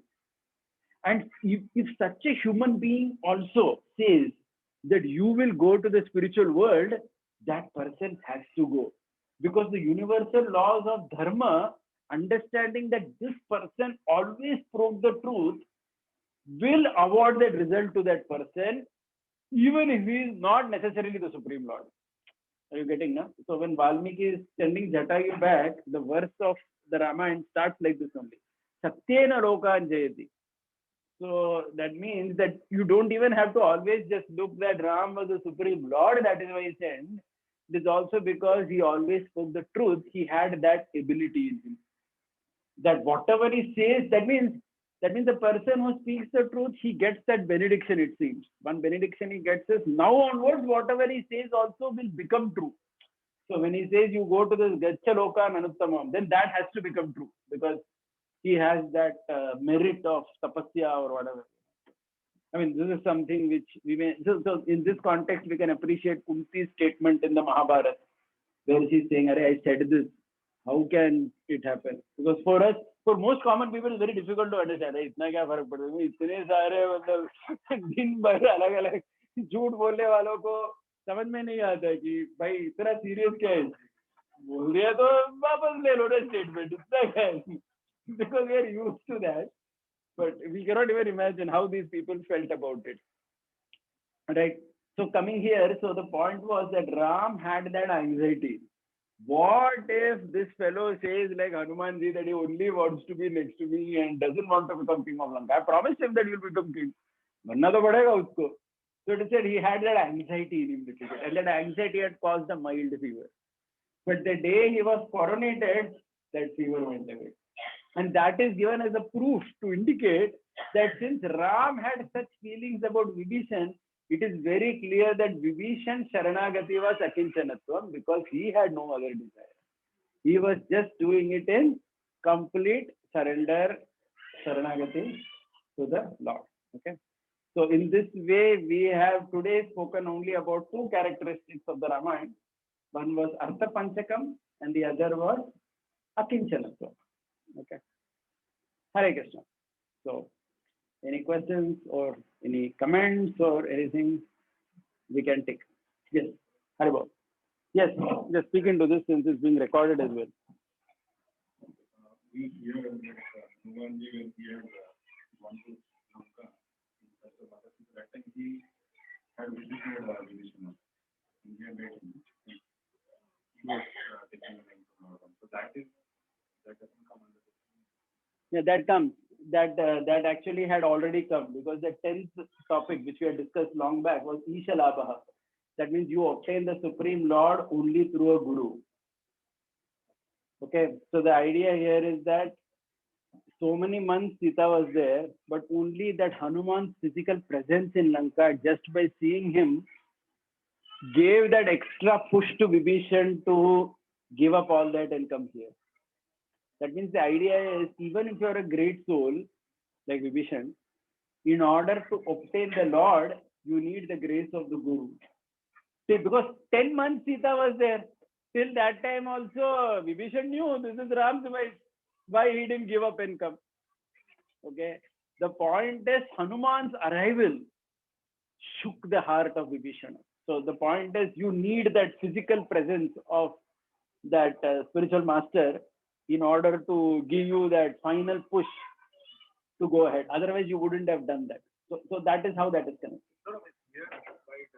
A: And if such a human being also says that you will go to the spiritual world, that person has to go. Because the universal laws of dharma, understanding that this person always spoke the truth, will award that result to that person, even if he is not necessarily the Supreme Lord. Are you getting now? So when Valmiki is sending Jatayu back, the verse of the Ramayana starts like this only. Satyena Lokan Jayati. So that means that you don't even have to always just look that Ram was the Supreme Lord, that is why he sent. It is also because he always spoke the truth, he had that ability in him. That whatever he says, that means the person who speaks the truth, he gets that benediction, it seems. One benediction he gets is, now onwards, whatever he says also will become true. So when he says you go to this Gacha Loka Anuttamam, then that has to become true because he has that merit of tapasya or whatever. I mean, this is something which we may, so in this context, we can appreciate Kunti's statement in the Mahabharata, where she's saying, I said this, how can it happen? Because for us, for most common people, it's very difficult to understand. इतना क्या फर्क पड़ता है? इतने सारे मतलब दिन भर अलग-अलग झूठ बोलने वालों को समझ में नहीं आता है कि भाई इतना सीरियस क्या है? बोल दिया तो वापस ले लो ना स्टेटमेंट, इतना क्या है? Because we are used to that, but we cannot even imagine how these people felt about it. Right? So coming here, so the point was that Ram had that anxiety. What if this fellow says like Hanumanji that he only wants to be next to me and doesn't want to become king of Lanka? I promised him that he will become king. Banna to padega usko. So it said he had that anxiety in him little bit, and that anxiety had caused a mild fever. But the day he was coronated, that fever went away. And that is given as a proof to indicate that since Ram had such feelings about Vibhishan, it is very clear that Vibhishan Sharanagati was Akinchanatvam because he had no other desire. He was just doing it in complete surrender, Sharanagati to the Lord. Okay. So in this way, we have today spoken only about two characteristics of the Ramayana. One was Artha Panchakam and the other was Akinchanatvam. Okay. Hare Krishna. So, any questions or any comments or anything we can take? Yes, Haribol. Yes, just speak into this since it's being recorded as well.
C: We hear that Hanumanji when he had gone to Lanka, that time he had visited Vibhishana. He had made him. He was taking him from Nordam. So that doesn't come under this.
A: Yeah, that comes. That actually had already come because the 10th topic which we had discussed long back was Ishalabaha. That means you obtain the Supreme Lord only through a Guru. Okay, so the idea here is that so many months Sita was there, but only that Hanuman's physical presence in Lanka, just by seeing him, gave that extra push to Vibhishan to give up all that and come here. That means the idea is, even if you are a great soul like Vibhishan, in order to obtain the Lord, you need the grace of the Guru. See, because 10 months Sita was there. Till that time also, Vibhishan knew this is Ram's wife. Why he didn't give up and come? Okay. The point is, Hanuman's arrival shook the heart of Vibhishana. So the point is, you need that physical presence of that spiritual master in order to give you that final push to go ahead. Otherwise, you wouldn't have done that. So that is how that is connected.
C: No, no, it's here, right?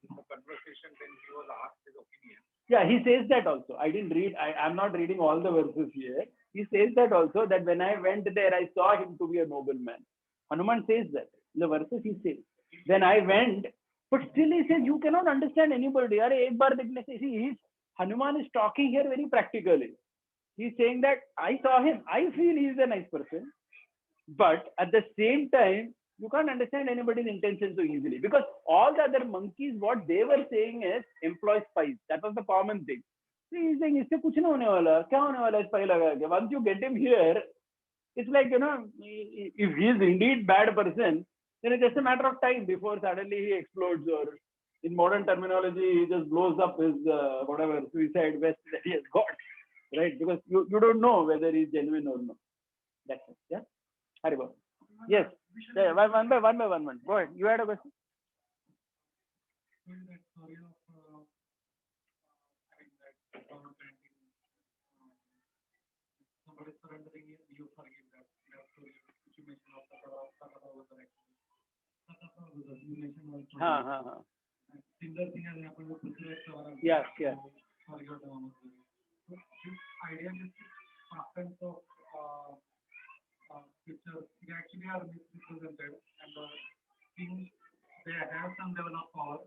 C: In the conversation, when he was asked his opinion.
A: Yeah, he says that also. I didn't read, I'm not reading all the verses here. He says that also, that when I went there, I saw him to be a nobleman. Hanuman says that. In the verses he says. When I went, but still he says, you cannot understand anybody. Hanuman is talking here very practically. He's saying that I saw him. I feel he's a nice person. But at the same time, you can't understand anybody's intention so easily. Because all the other monkeys, what they were saying is employ spies. That was the common thing. So he's saying, इससे कुछ नहीं होने वाला, क्या होने वाला spy लगा के? Once you get him here, it's like, if he is indeed bad person, then it's just a matter of time before suddenly he explodes, or in modern terminology, he just blows up his whatever suicide vest that he has got, right? Because you don't know whether he's genuine or not. That's it. Yeah. Haribol. Yes. Yeah, one by one. Go ahead. You had a question?
C: That story of having that power painting, somebody surrendering, you forgive that. That story which you mentioned of Sakata was actually. Sakata was you mentioned one story. Similar thing has happened with Prithviraj Chavan.
A: Yes.
C: Forgot the one. So this idealistic patterns of pictures, they actually are misrepresented, and things, they have some level of power,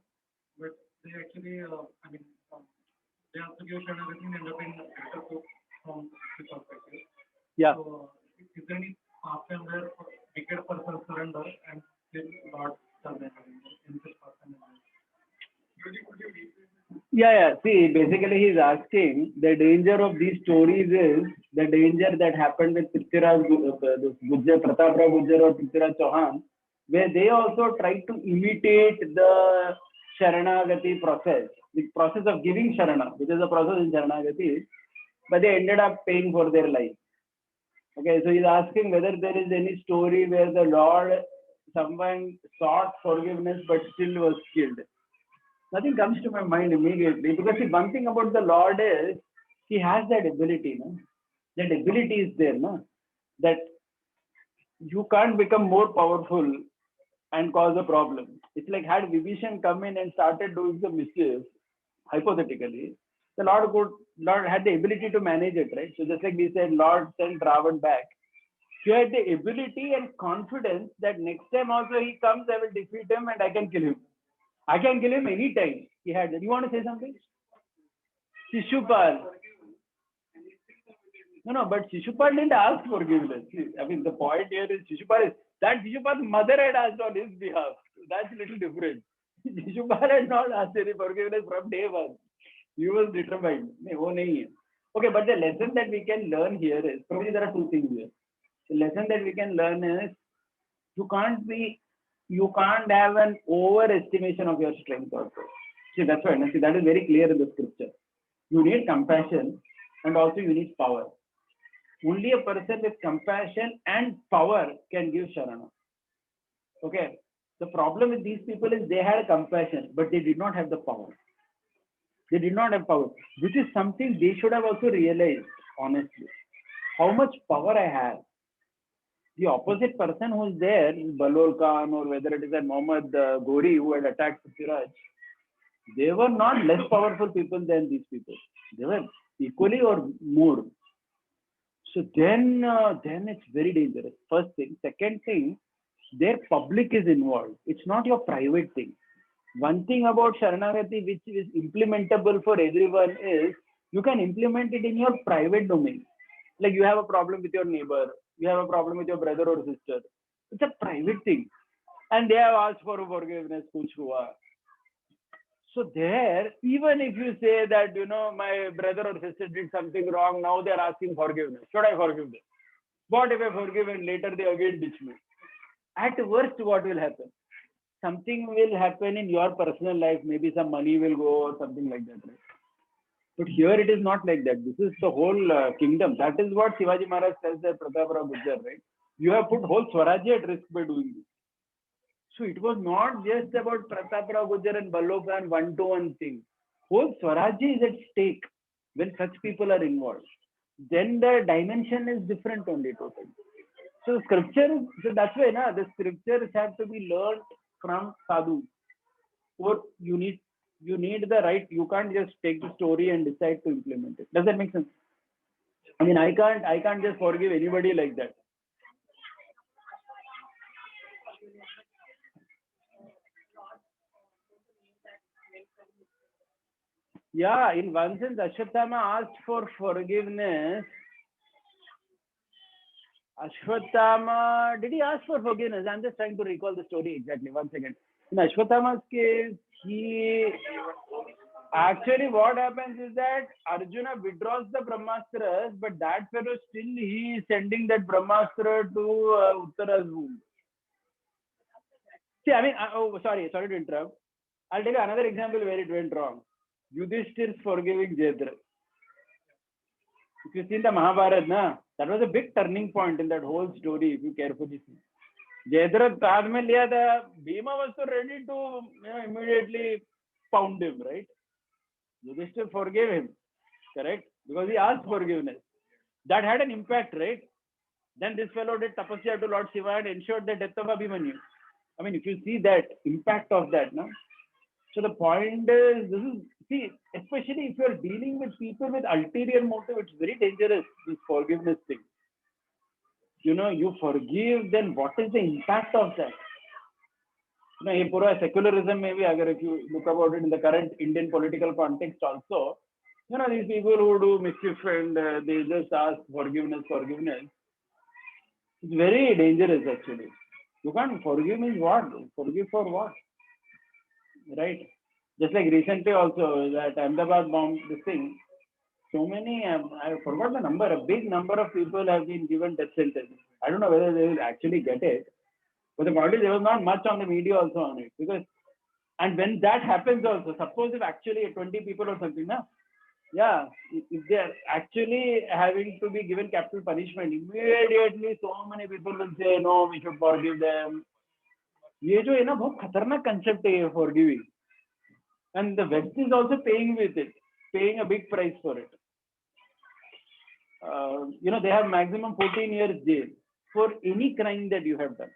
C: but they actually, they also give everything and everything better to from the perspective.
A: Yeah.
C: So, is there any pattern where wicked person surrender and still not surrender in this person?
A: Yeah. See, basically he's asking, the danger of these stories is the danger that happened with Prithviraj Prataprao Gujjar or Prithviraj Chauhan, where they also tried to imitate the Sharanagati process, the process of giving Sharana, which is a process in Sharanagati, but they ended up paying for their life. Okay, so he's asking whether there is any story where the Lord, someone sought forgiveness but still was killed. Nothing comes to my mind immediately, because see, one thing about the Lord is he has that ability, no? That ability is there, no? That you can't become more powerful and cause a problem. It's like, had Vibhishan come in and started doing some mischief, hypothetically, the Lord had the ability to manage it, right? So just like we said, Lord sent Ravan back. He had the ability and confidence that next time also he comes, I will defeat him and I can kill him. I can kill him anytime. He had that. You want to say something? Shishupal. No, but Shishupal didn't ask forgiveness. I mean, the point here is Shishupal's mother had asked on his behalf. That's a little different. Shishupal had not asked any forgiveness from day one. He was determined. Okay, but the lesson that we can learn here is, probably there are two things here. The lesson that we can learn is, you can't have an overestimation of your strength also. See, that's why. See, that is very clear in the scripture. You need compassion and also you need power. Only a person with compassion and power can give Sharana. Okay. The problem with these people is they had compassion, but they did not have the power. They did not have power, which is something they should have also realized, honestly. How much power I have. The opposite person who is there, Balol Khan, or whether it is a Muhammad Ghori who had attacked Prithviraj, they were not less powerful people than these people. They were equally or more. So then it's very dangerous. First thing. Second thing, their public is involved. It's not your private thing. One thing about Sharanagati which is implementable for everyone is, you can implement it in your private domain. Like you have a problem with your neighbor, you have a problem with your brother or sister. It's a private thing. And they have asked for forgiveness, kuch hua. So there, even if you say that, my brother or sister did something wrong, now they're asking forgiveness. Should I forgive them? What if I forgive and later they again ditch me? At worst, what will happen? Something will happen in your personal life. Maybe some money will go or something like that, right? But here it is not like that. This is the whole kingdom. That is what Shivaji Maharaj says that Prataparao Gujjar, right? You have put whole Swarajya at risk by doing this. So it was not just about Prataparao Gujjar and Ballo Khan one-to-one thing. Whole Swarajya is at stake when such people are involved. Then the dimension is different only totally. So scripture, so that's why the scriptures have to be learned from sadhu. Or you need the right. You can't just take the story and decide to implement it. Does that make sense? I mean, I can't just forgive anybody like that. Yeah, in one sense, Ashwatthama asked for forgiveness. Ashwatthama, did he ask for forgiveness? I'm just trying to recall the story exactly. One second. In Ashwatthama's case, actually what happens is that Arjuna withdraws the Brahmastras, but that fellow still he is sending that Brahmastra to Uttara's womb. See, I mean, sorry to interrupt. I'll take another example where it went wrong. Yudhishthir's forgiving Jayadratha. If you see the Mahabharata, that was a big turning point in that whole story, if you carefully see. Jayadratha baad mein liya tha, Bhima was so ready to immediately pound him, right? Yudhishthir forgave him, correct? Because he asked forgiveness. That had an impact, right? Then this fellow did tapasya to Lord Shiva and ensured the death of Abhimanyu. I mean, if you see that impact of that, no? So the point is, especially if you're dealing with people with ulterior motive, it's very dangerous, this forgiveness thing. You forgive, then what is the impact of that? ये पूरा secularism maybe, if you look about it in the current Indian political context also, these people who do mischief and they just ask forgiveness. It's very dangerous actually. You can't forgive means what? Forgive for what? Right? Just like recently also that Ahmedabad bomb, this thing, so many, I forgot the number, a big number of people have been given death sentence. I don't know whether they will actually get it. But the point is there was not much on the media also on it. And when that happens also, suppose if actually 20 people or something, if they are actually having to be given capital punishment, immediately so many people will say, no, we should forgive them. ये जो है ना बहुत खतरनाक concept है forgiving. And the West is also paying with it, paying a big price for it. They have maximum 14 years jail for any crime that you have done.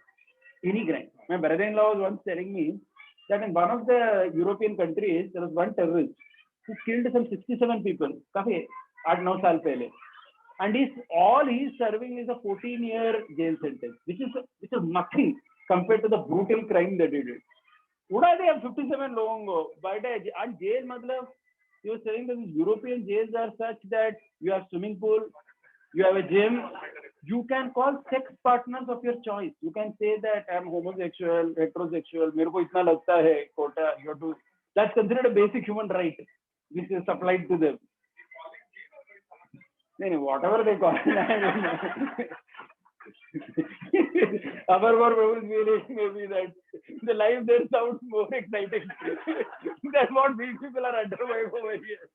A: Any crime. My brother-in-law was once telling me that in one of the European countries, there was one terrorist who killed some 67 people, काफी 8-9 साल पहले. And all he's serving is a 14-year jail sentence, which is nothing compared to the brutal crime that he did. उड़ा दे 57 लोगों को, but and jail मतलब, he was saying that European jails are such that you have swimming pool, you have a gym, you can call sex partners of your choice. You can say that I'm homosexual, heterosexual, मेरे को इतना लगता है, quota, you have to. That's considered a basic human right, which is supplied to them. Whatever they call it. Our maybe that the life there sounds more exciting than what these people are undergoing over here.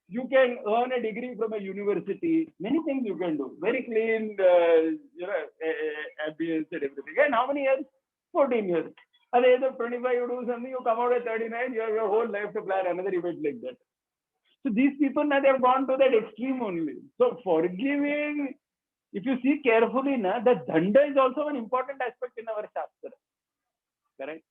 A: You can earn a degree from a university. Many things you can do. Very clean, ambience and everything. And how many years? 14 years. At the age of 25, you do something, you come out at 39, you have your whole life to plan another event like that. So these people now they have gone to that extreme only. So forgiving, if you see carefully, the danda is also an important aspect in our Shastra. Correct?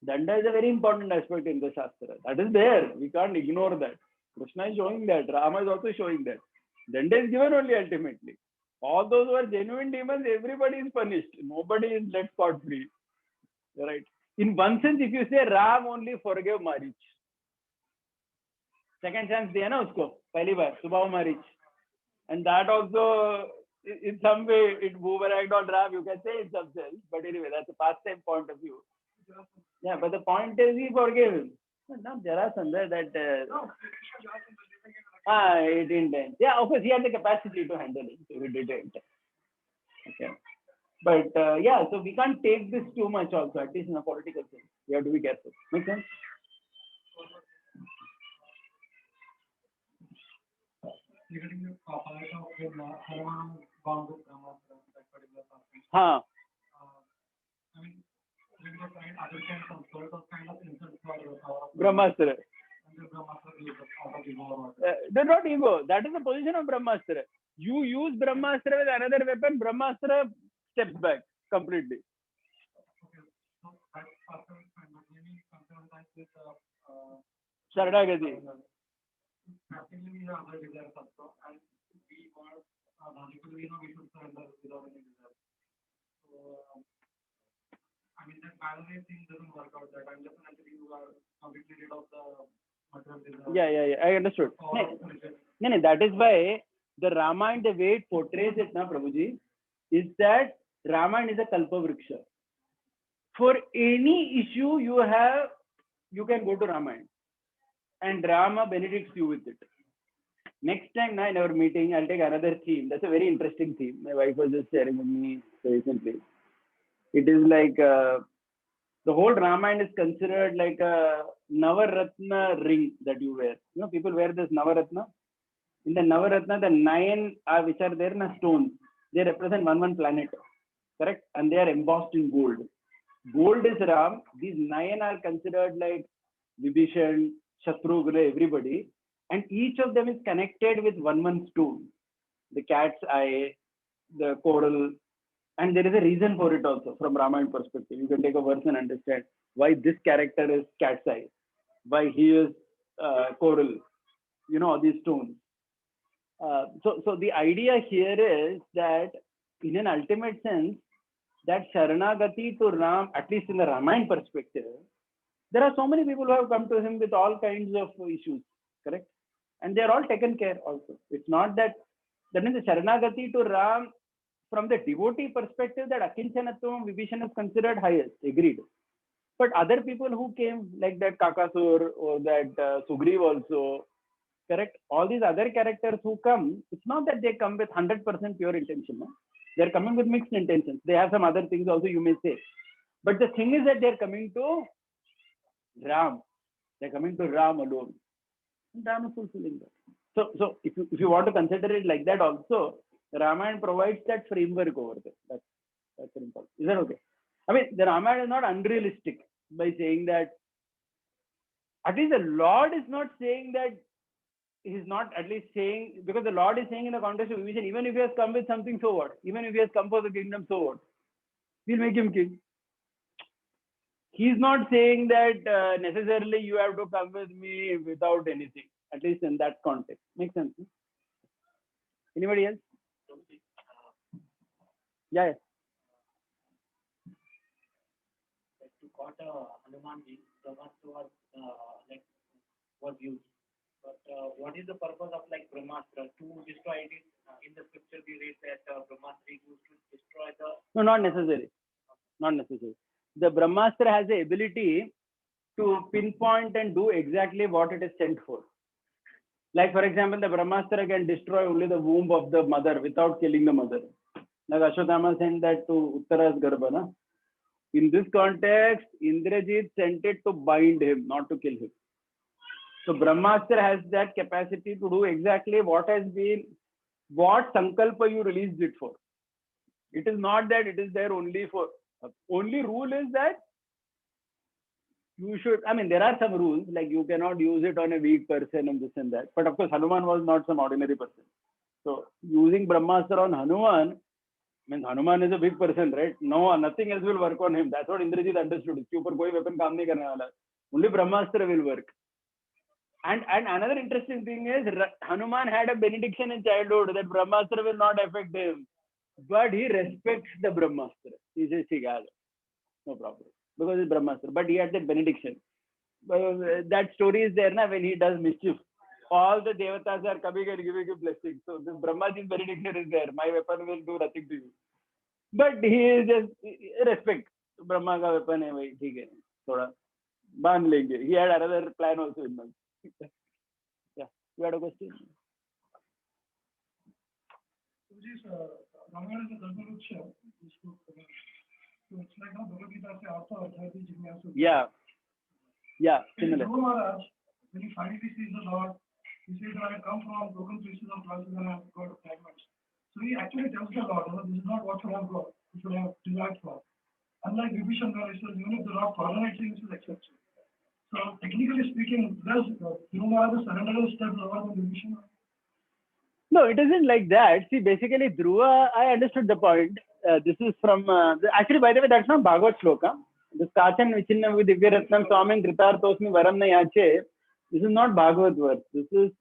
A: Danda is a very important aspect in the Shastra. That is there. We can't ignore that. Krishna is showing that. Rama is also showing that. Danda is given only ultimately. All those who are genuine demons, everybody is punished. Nobody is let scot free. Right? In one sense, if you say Ram only forgave Marich. Second chance दिया ना उसको पहली बार सुबाव Maareech And that also, in some way, it boomeranged on Ram. You can say in some sense, but anyway, that's a pastime point of view. Yeah, but the point is he forgave him. But now Jarasandha that.
B: No, Krishna Jarasandha living in
A: He didn't. Yeah, of course, he had the capacity to handle it, so he didn't. Okay. But yeah, so we can't take this too much also, at least in a political sense. We have to be careful. Make sense?
C: Regarding the part of when Hanuman bound with Brahmastra, that particular passage,
A: Huh.
C: I mean, when they find other kinds of sort of insult for the power of
A: Brahmastra.
C: and the Brahmastra is out of ego or what.
A: They're not ego. That is the position of Brahmastra. You use Brahmastra with another weapon, Brahmastra steps back completely.
C: Okay, so that passage is fine, but maybe sometimes with
A: Sharanagati.
C: practically we have other desires also, and we want logically, we should surrender without any desire. So, I mean, that balance thing doesn't work out. That I'm just actually you are completely rid of the material desire.
A: Yeah. I understood. No, that is why the Ramayana, the way it portrays it now, Prabhuji, is that Ramayana is a Kalpavriksha. For any issue you can go to Ramayana. And Rama benedicts you with it. Next time in our meeting, I'll take another theme. That's a very interesting theme. My wife was just sharing with me recently. It is like the whole Ramayana is considered like a Navaratna ring that you wear. You know, people wear this Navaratna. In the Navaratna, the 9 which are there in stones, they represent one planet. Correct? And they are embossed in gold. Gold is Ram. These 9 are considered like Vibhishan, Shatrugna, everybody. And each of them is connected with one stone. The cat's eye, the coral. And there is a reason for it also from Ramayana perspective. You can take a verse and understand why this character is cat's eye, why he is coral, you know, these stones. So the idea here is that in an ultimate sense, that Sharanagati to Ram, at least in the Ramayana perspective, there are so many people who have come to him with all kinds of issues, correct? And they are all taken care also. It's not that means the Sharanagati to Ram, from the devotee perspective, that Akinchanatvam, Vibhishan is considered highest, agreed. But other people who came, like that Kakasur or that Sugriv also, correct? All these other characters who come, it's not that they come with 100% pure intention. No? They're coming with mixed intentions. They have some other things also, you may say. But the thing is that they're coming to Ram. They're coming to Ram alone. And Ram is fulfilling that. So if you want to consider it like that also, Ramayana provides that framework over there. That's important. Is that okay? I mean, the Ramayana is not unrealistic by saying that, at least the Lord is not saying that, he's not at least saying, because the Lord is saying in the context of vision, even if he has come with something, so what? Even if he has come for the kingdom, so what? We'll make him king. He's not saying that necessarily you have to come with me without anything, at least in that context. Makes sense? Anybody else? Yeah.
D: To caught Hanumanji, Brahmastra was used. But what is the purpose of Brahmastra? To destroy it? In the scripture we read that Brahmastra is used to destroy the...
A: No, not necessary. Not necessary. The Brahmastra has the ability to pinpoint and do exactly what it is sent for. Like, for example, the Brahmastra can destroy only the womb of the mother without killing the mother. Like Ashwatthama sent that to Uttara's Garbha. Na? In this context, Indrajit sent it to bind him, not to kill him. So Brahmastra has that capacity to do exactly what Sankalpa you released it for. It is not that it is there only for, only rule is that you should, I mean, there are some rules, like you cannot use it on a weak person and this and that. But of course, Hanuman was not some ordinary person. So using Brahmastra on Hanuman means Hanuman is a big person, right? No, nothing else will work on him. That's what Indrajit understood. Iske upar koi weapon kaam nahi karne wala. Only Brahmastra will work. And another interesting thing is Hanuman had a benediction in childhood that Brahmastra will not affect him. But he respects the Brahmastra. He says, no problem. Because it's Brahmastra. But he had that benediction. That story is there na, when he does mischief. all the devatas are coming and giving you blessings. So this Brahmaji's benediction is there. My weapon will do nothing to you. But he is just respect. Brahma का weapon है भाई, ठीक है, थोड़ा बांध लेंगे. He had another plan also in mind. Yeah, you had a question?
B: Ramayana is a Dharma-Ruksha. So it's like how Bhagavad Gita says, Artha Adhyati Jignasu.
A: Yeah, yeah,
B: And
A: similar.
B: Dhruva Maharaj, when he finally sees the Lord, he says that I come from broken pieces of glasses and I have got fragments. So he actually tells the Lord, this is not what you have got, you should have desired for. Unlike Vibhishan, he says, even if the Lord tolerates it, he will accept it. So technically speaking, does Dhruva Maharaj surrender a step lower than Vibhishan?
A: No, it isn't like that. See, basically, Dhruva, I understood the point. This is from, actually, by the way, that's not Bhagavad Shloka. This Kachan Vichinna Divya Ratnam Swaming Kritartosmi Varam Na Yache. This is not Bhagavad verse. This is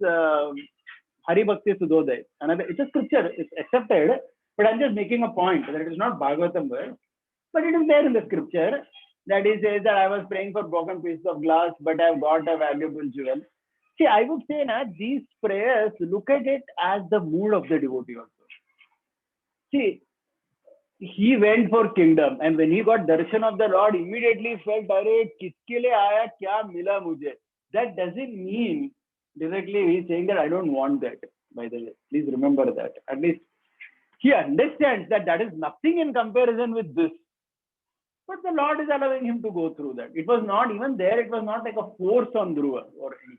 A: Hari Bhakti Sudhoday. Another, it's a scripture, it's accepted, but I'm just making a point that it is not Bhagavatam verse, but it is there in the scripture that he says that I was praying for broken pieces of glass, but I've got a valuable jewel. See, I would say na, these prayers, look at it as the mood of the devotee also. See, he went for kingdom, and when he got darshan of the Lord, immediately felt, "Arey, kiske liye aaya, kya mila mujhe?" That doesn't mean directly he's saying that I don't want that. By the way, please remember that. At least he understands that that is nothing in comparison with this. But the Lord is allowing him to go through that. It was not even there. It was not like a force on Dhruva or anything.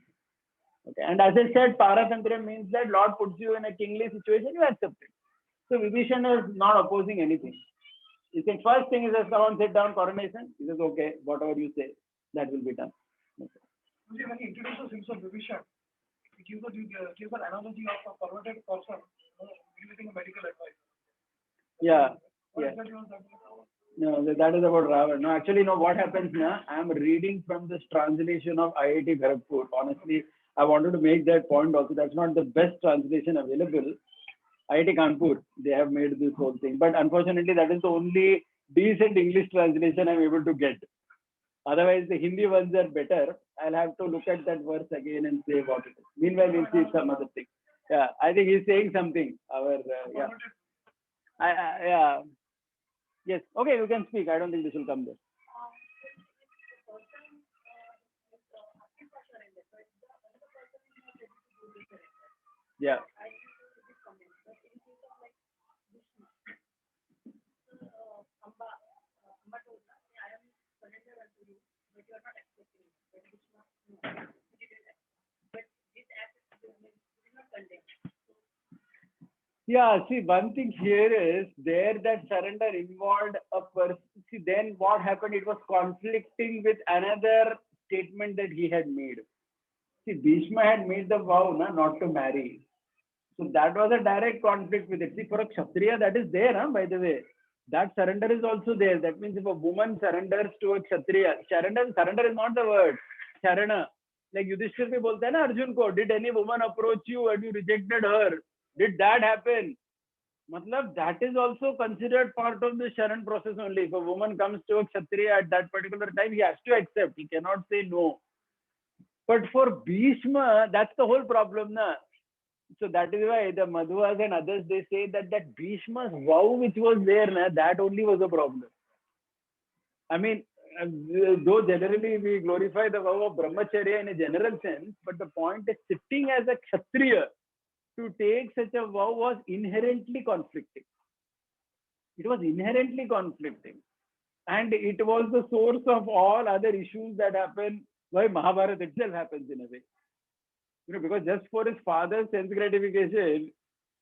A: Okay. And as I said, Paratantra means that Lord puts you in a kingly situation, you accept it. So Vibhishan is not opposing anything. He said, first thing is just come on, sit down, coronation. He says, okay, whatever you say, that will be done. Okay.
B: When he introduces himself, Vibhishan, he gives an analogy of a perverted person giving medical advice.
A: Yeah.
B: What
A: Yeah.
B: exactly was that?
A: No, that is about Ravan. No, actually, no, what happens now? I am reading from this translation of IIT Kharagpur. Honestly, I wanted to make that point also. That's not the best translation available. IIT Kanpur, they have made this whole thing. But unfortunately, that is the only decent English translation I'm able to get. Otherwise, the Hindi ones are better. I'll have to look at that verse again and say what it is. Meanwhile, we'll see some other thing. Yeah, I think he's saying something. Yeah. Yeah. Yes. Okay, you can speak. I don't think this will come there. Yeah. Yeah, see, one thing here is there that surrender involved a person. See, then what happened? It was conflicting with another statement that he had made. See, Bhishma had made the vow not to marry. So that was a direct conflict with it. See, for a Kshatriya, that is there, by the way. That surrender is also there. That means if a woman surrenders to a Kshatriya, surrender is not the word. Charana. Like Yudhishthir bhi bolte hai na Arjun ko, did any woman approach you and you rejected her? Did that happen? Matlab, that is also considered part of the Sharan process only. If a woman comes to a Kshatriya at that particular time, he has to accept. He cannot say no. But for Bhishma, that's the whole problem, na. So that is why the Madhuvas and others, they say that Bhishma's vow which was there, na, that only was a problem. I mean, though generally we glorify the vow of Brahmacharya in a general sense, but the point is sitting as a Kshatriya to take such a vow was inherently conflicting. It was inherently conflicting. And it was the source of all other issues that happen, why Mahabharata itself happens in a way. Because just for his father's sense gratification,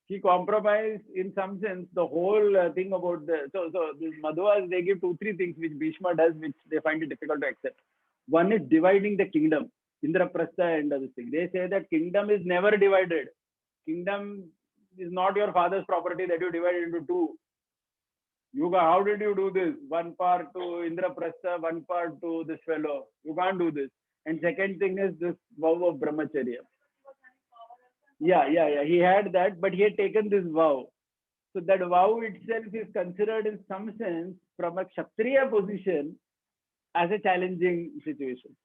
A: he compromised in some sense the whole thing about the. So these Madhuvas, they give 2-3 things which Bhishma does, which they find it difficult to accept. One is dividing the kingdom, Indraprastha and other thing. They say that kingdom is never divided. Kingdom is not your father's property that you divide into 2. How did you do this? One part to Indraprastha, one part to this fellow. You can't do this. And second thing is this vow of Brahmacharya. Yeah. He had that, but he had taken this vow. So that vow itself is considered in some sense from a Kshatriya position as a challenging situation.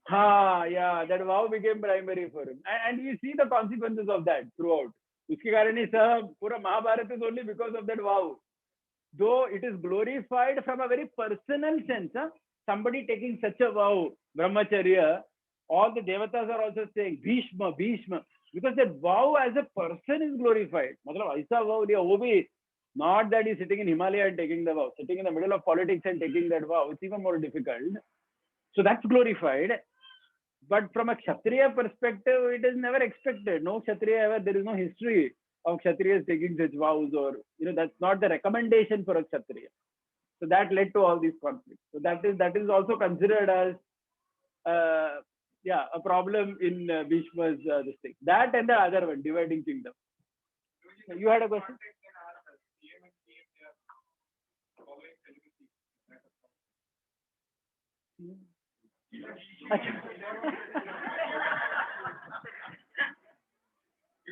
A: Yeah, that vow became primary for him. And you see the consequences of that throughout. उसके कारण ही सब पूरा Mahabharat is only because of that vow. Though it is glorified from a very personal sense, somebody taking such a vow, brahmacharya, all the devatas are also saying Bhishma, Bhishma, because that vow as a person is glorified. मतलब ऐसा vow लिया वो भी, not that he's sitting in Himalaya and taking the vow, sitting in the middle of politics and taking that vow, it's even more difficult. So that's glorified. But from a Kshatriya perspective, it is never expected. No Kshatriya ever, there is no history of Kshatriyas taking such vows, or, that's not the recommendation for a Kshatriya. So that led to all these conflicts. So that is also considered as, a problem in Bhishma's this thing. That and the other one, dividing kingdom. You had a question?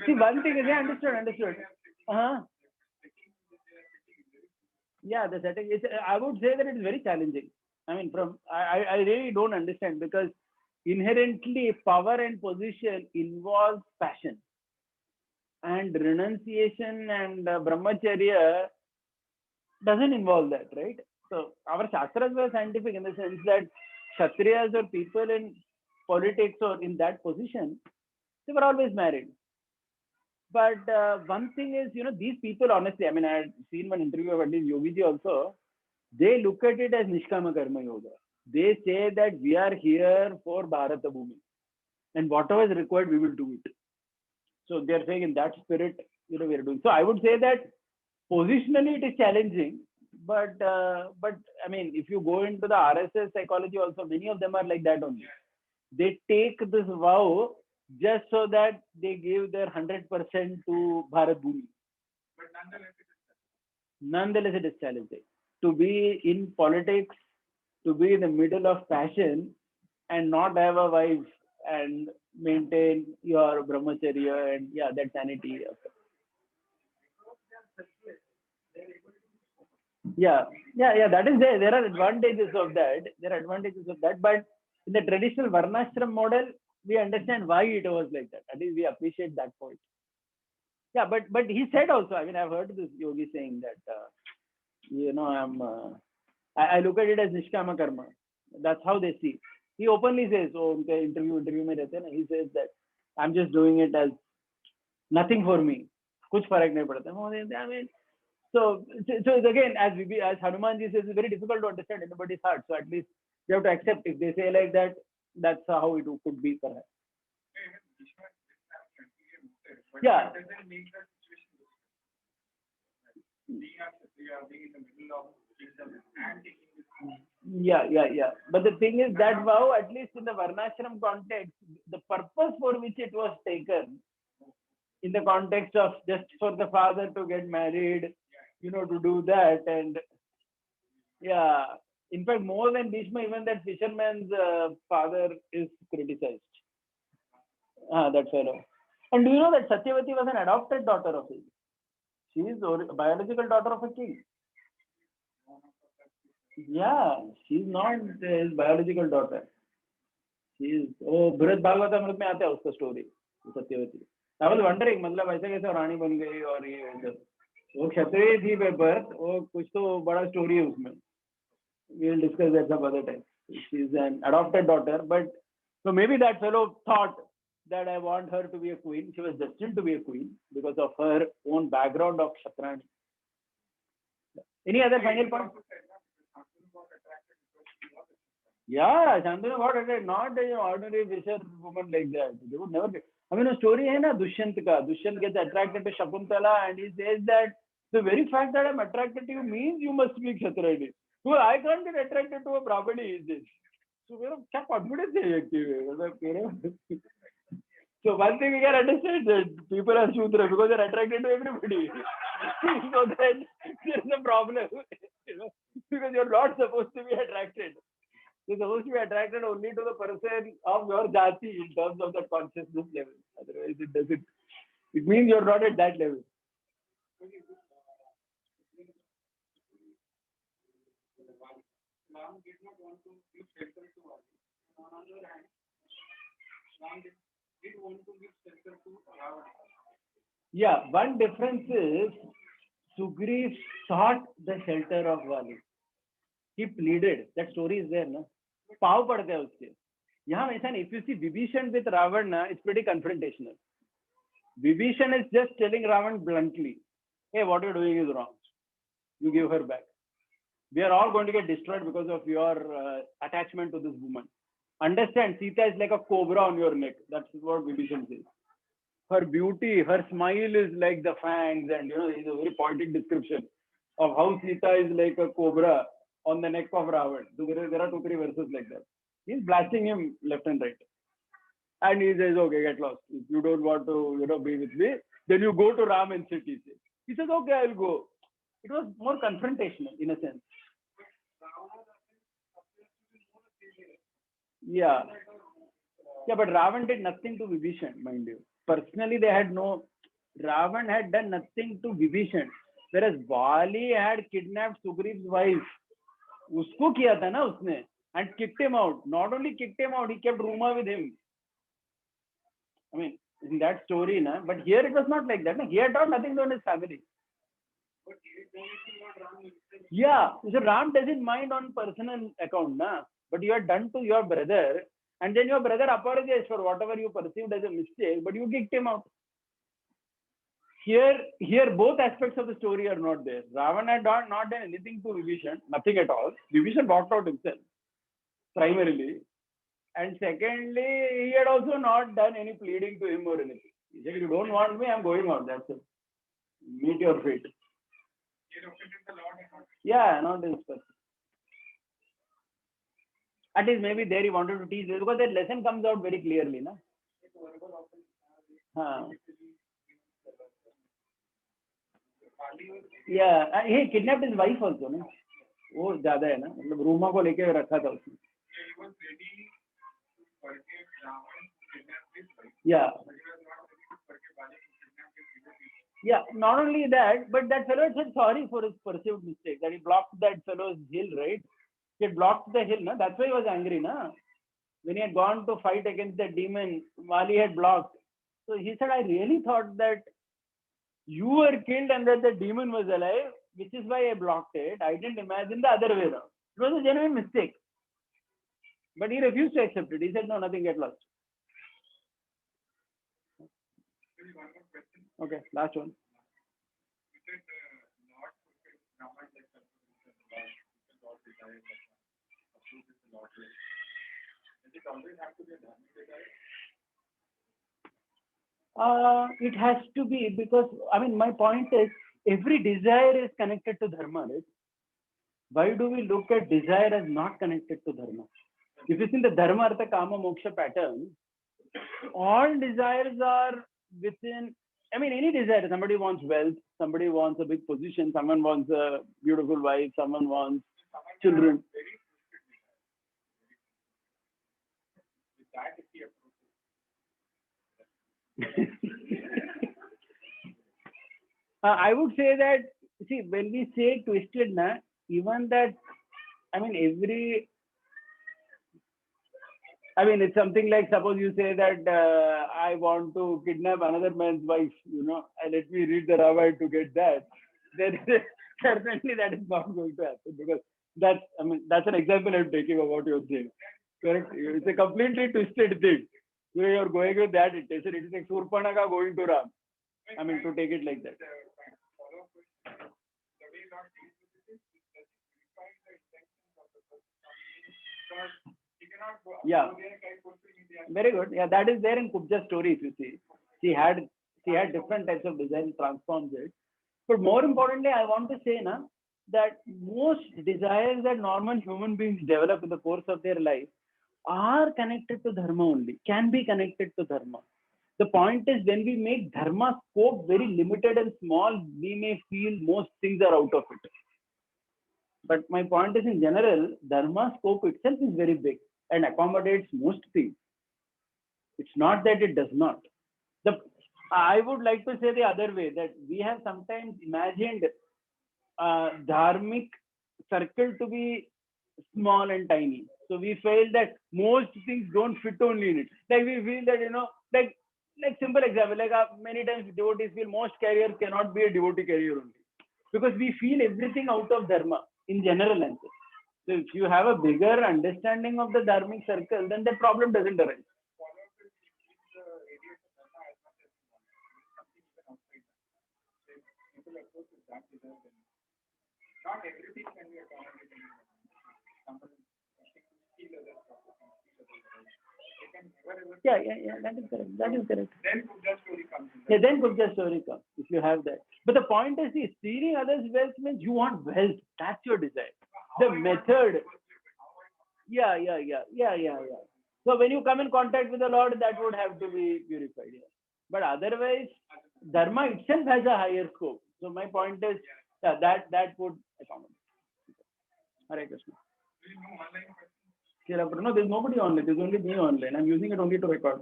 A: See, one thing is, understood. Yeah, the setting is, I would say that it is very challenging. I mean, I really don't understand, because inherently power and position involves passion, and renunciation and brahmacharya doesn't involve that, right? So our shastras were scientific in the sense that Kshatriyas or people in politics or in that position, they were always married. But one thing is, these people, honestly, I mean, I had seen one interview of at least Yogiji also, they look at it as Nishkama Karma Yoga. They say that we are here for Bharata Bhumi, and whatever is required, we will do it. So they're saying in that spirit, we are doing. So I would say that positionally it is challenging, but I mean, if you go into the RSS psychology also, many of them are like that only. They take this vow just so that they give their 100% to Bharat Bhumi.
C: But
A: nonetheless it is challenging to be in politics, to be in the middle of passion and not have a wife and maintain your brahmacharya and that sanity. That is there. There are advantages of that. But in the traditional Varnashram model, we understand why it was like that. At least we appreciate that point. Yeah, but he said also, I mean, I've heard this yogi saying that, I look at it as Nishkama Karma. That's how they see. He openly says, interview mein rehte na, he says that I'm just doing it as nothing for me. Kuch farak nahi padta. I mean, so again, as Hanumanji says, it's very difficult to understand anybody's heart. So at least you have to accept if they say like that, that's how it could be perhaps. Yeah.
C: Being in the middle of
A: Yeah. But the thing is that vow, at least in the Varnashram context, the purpose for which it was taken, in the context of just for the father to get married, to do that, and in fact, more than Bhishma, even that fisherman's father is criticized. That fellow. And do you know that Satyavati was an adopted daughter of his? She is a biological daughter of a king. Yeah, she's not his biological daughter. She is. Bharat Bhagavatamrit में आता है उसका story, Satyavati. I was wondering, मतलब ऐसे कैसे रानी बन गई और ये वैसे. वो क्षत्रिय थी by birth, वो कुछ तो बड़ा story है उसमें. We will discuss that some other time. She's an adopted daughter, but so maybe that fellow thought that I want her to be a queen. She was destined to be a queen because of her own background of Kshatrani. Any other final point? Yeah, Shantanu got attracted, not an ordinary fisher woman like that. They would never get. I mean, a story hai na Dushyant ka. Dushyant gets attracted to Shakuntala and he says that the very fact that I'm attracted to you means you must be Kshatrani. Well, I can't get attracted to a Brahmani, is this? So, क्या confidence है व्यक्ति. So one thing we can understand that people are Shudra because they're attracted to everybody. So then there's a problem. Because you're not supposed to be attracted. You're supposed to be attracted only to the person of your jati in terms of the consciousness level. Otherwise, it doesn't. It means you're not at that level.
C: Ram did not want to give shelter to us. On the other hand,
A: Yeah, one difference is Sugriv sought the shelter of Vali. He pleaded. That story is there, no? पाव पड़ते हैं उसके. यहाँ ऐसा नहीं. If you see Vibhishan with Ravana, it's pretty confrontational. Vibhishan is just telling Ravan bluntly, hey, what you're doing is wrong. You give her back. We are all going to get destroyed because of your attachment to this woman. Understand, Sita is like a cobra on your neck. That's what Vibhishan says. Her beauty, her smile is like the fangs, and it's a very poetic description of how Sita is like a cobra on the neck of Ravan. So there are 2-3 verses like that. He's blasting him left and right. And he says, okay, get lost. If you don't want to, be with me, then you go to Ram and sit, he says. He says, okay, I'll go. It was more confrontational in a sense. Yeah. Yeah, but Ravan did nothing to Vibhishan, mind you. Personally, Ravan had done nothing to Vibhishan. Whereas Vali had kidnapped Sugriv's wife. Usko kiya tha na usne. And kicked him out. Not only kicked him out, he kept Ruma with him. I mean, in that story, na, but here it was not like that. Na. He had done nothing to his family. Yeah, so Ram doesn't mind on personal account, na. But you had done to your brother, and then your brother apologized for whatever you perceived as a mistake, but you kicked him out. Here, both aspects of the story are not there. Ravan had not done anything to Vibhishan, nothing at all. Vibhishan walked out himself, primarily. And secondly, he had also not done any pleading to him or anything. He said, you don't want me, I'm going out. That's it. Meet your fate. Yeah, not this person. At least maybe there he wanted to teach this, because that lesson comes out very clearly. Na? Yeah, he kidnapped his wife also. Na? वो ज्यादा है ना, मतलब रूमा को लेके रखा था उसने. Yeah. Yeah, not only that, but that fellow said sorry for his perceived mistake, that he blocked that fellow's hill, right? He had blocked the hill, na? That's why he was angry, na? When he had gone to fight against the demon, Vali had blocked. So he said, I really thought that you were killed and that the demon was alive, which is why I blocked it. I didn't imagine the other way around. It was a genuine mistake. But he refused to accept it. He said, no, nothing, get lost. Okay, last one. It has to be, because, I mean, my point is, every desire is connected to dharma, right? Why do we look at desire as not connected to dharma? If you see the dharma, artha, kama, moksha pattern, all desires are within, I mean, any desire. Somebody wants wealth, somebody wants a big position, someone wants a beautiful wife, someone wants children. I would say that, see, when we say twisted, na, even that, I mean, it's something like, suppose you say that I want to kidnap another man's wife, and let me read the Ramayana to get that. Then certainly that is not going to happen, because that's an example I'm taking of what you're saying. Correct? It's a completely twisted thing. You're going with that intention. It is like Surpanaka going to Ram. To take it like that. Yeah. Very good. Yeah, that is there in Kubja's story, if you see. She had different types of design, transforms it. But more importantly, I want to say that most desires that normal human beings develop in the course of their life are connected to dharma only, can be connected to dharma. The point is, when we make dharma scope very limited and small, we may feel most things are out of it. But my point is, in general, dharma scope itself is very big and accommodates most things. It's not that it does not. I would like to say the other way, that we have sometimes imagined dharmic circle to be small and tiny. So we felt that most things don't fit only in it. Like we feel that, like simple example, like many times devotees feel most career cannot be a devotee career only. Because we feel everything out of dharma in general answer. So if you have a bigger understanding of the dharmic circle, then that problem doesn't arise.
C: Not everything can be accommodated.
A: Yeah, that is correct. That is correct.
C: Then Kubja story comes in.
A: Yeah, then Gupta story comes if you have that. But the point is, see, stealing others' wealth means you want wealth. That's your desire. The method. Yeah. So when you come in contact with the Lord, that would have to be purified. Yeah. But otherwise, dharma itself has a higher scope. So my point is, yeah, that would accommodate. Hare Krishna. No, there's nobody online. There's only me online. I'm using it only to record.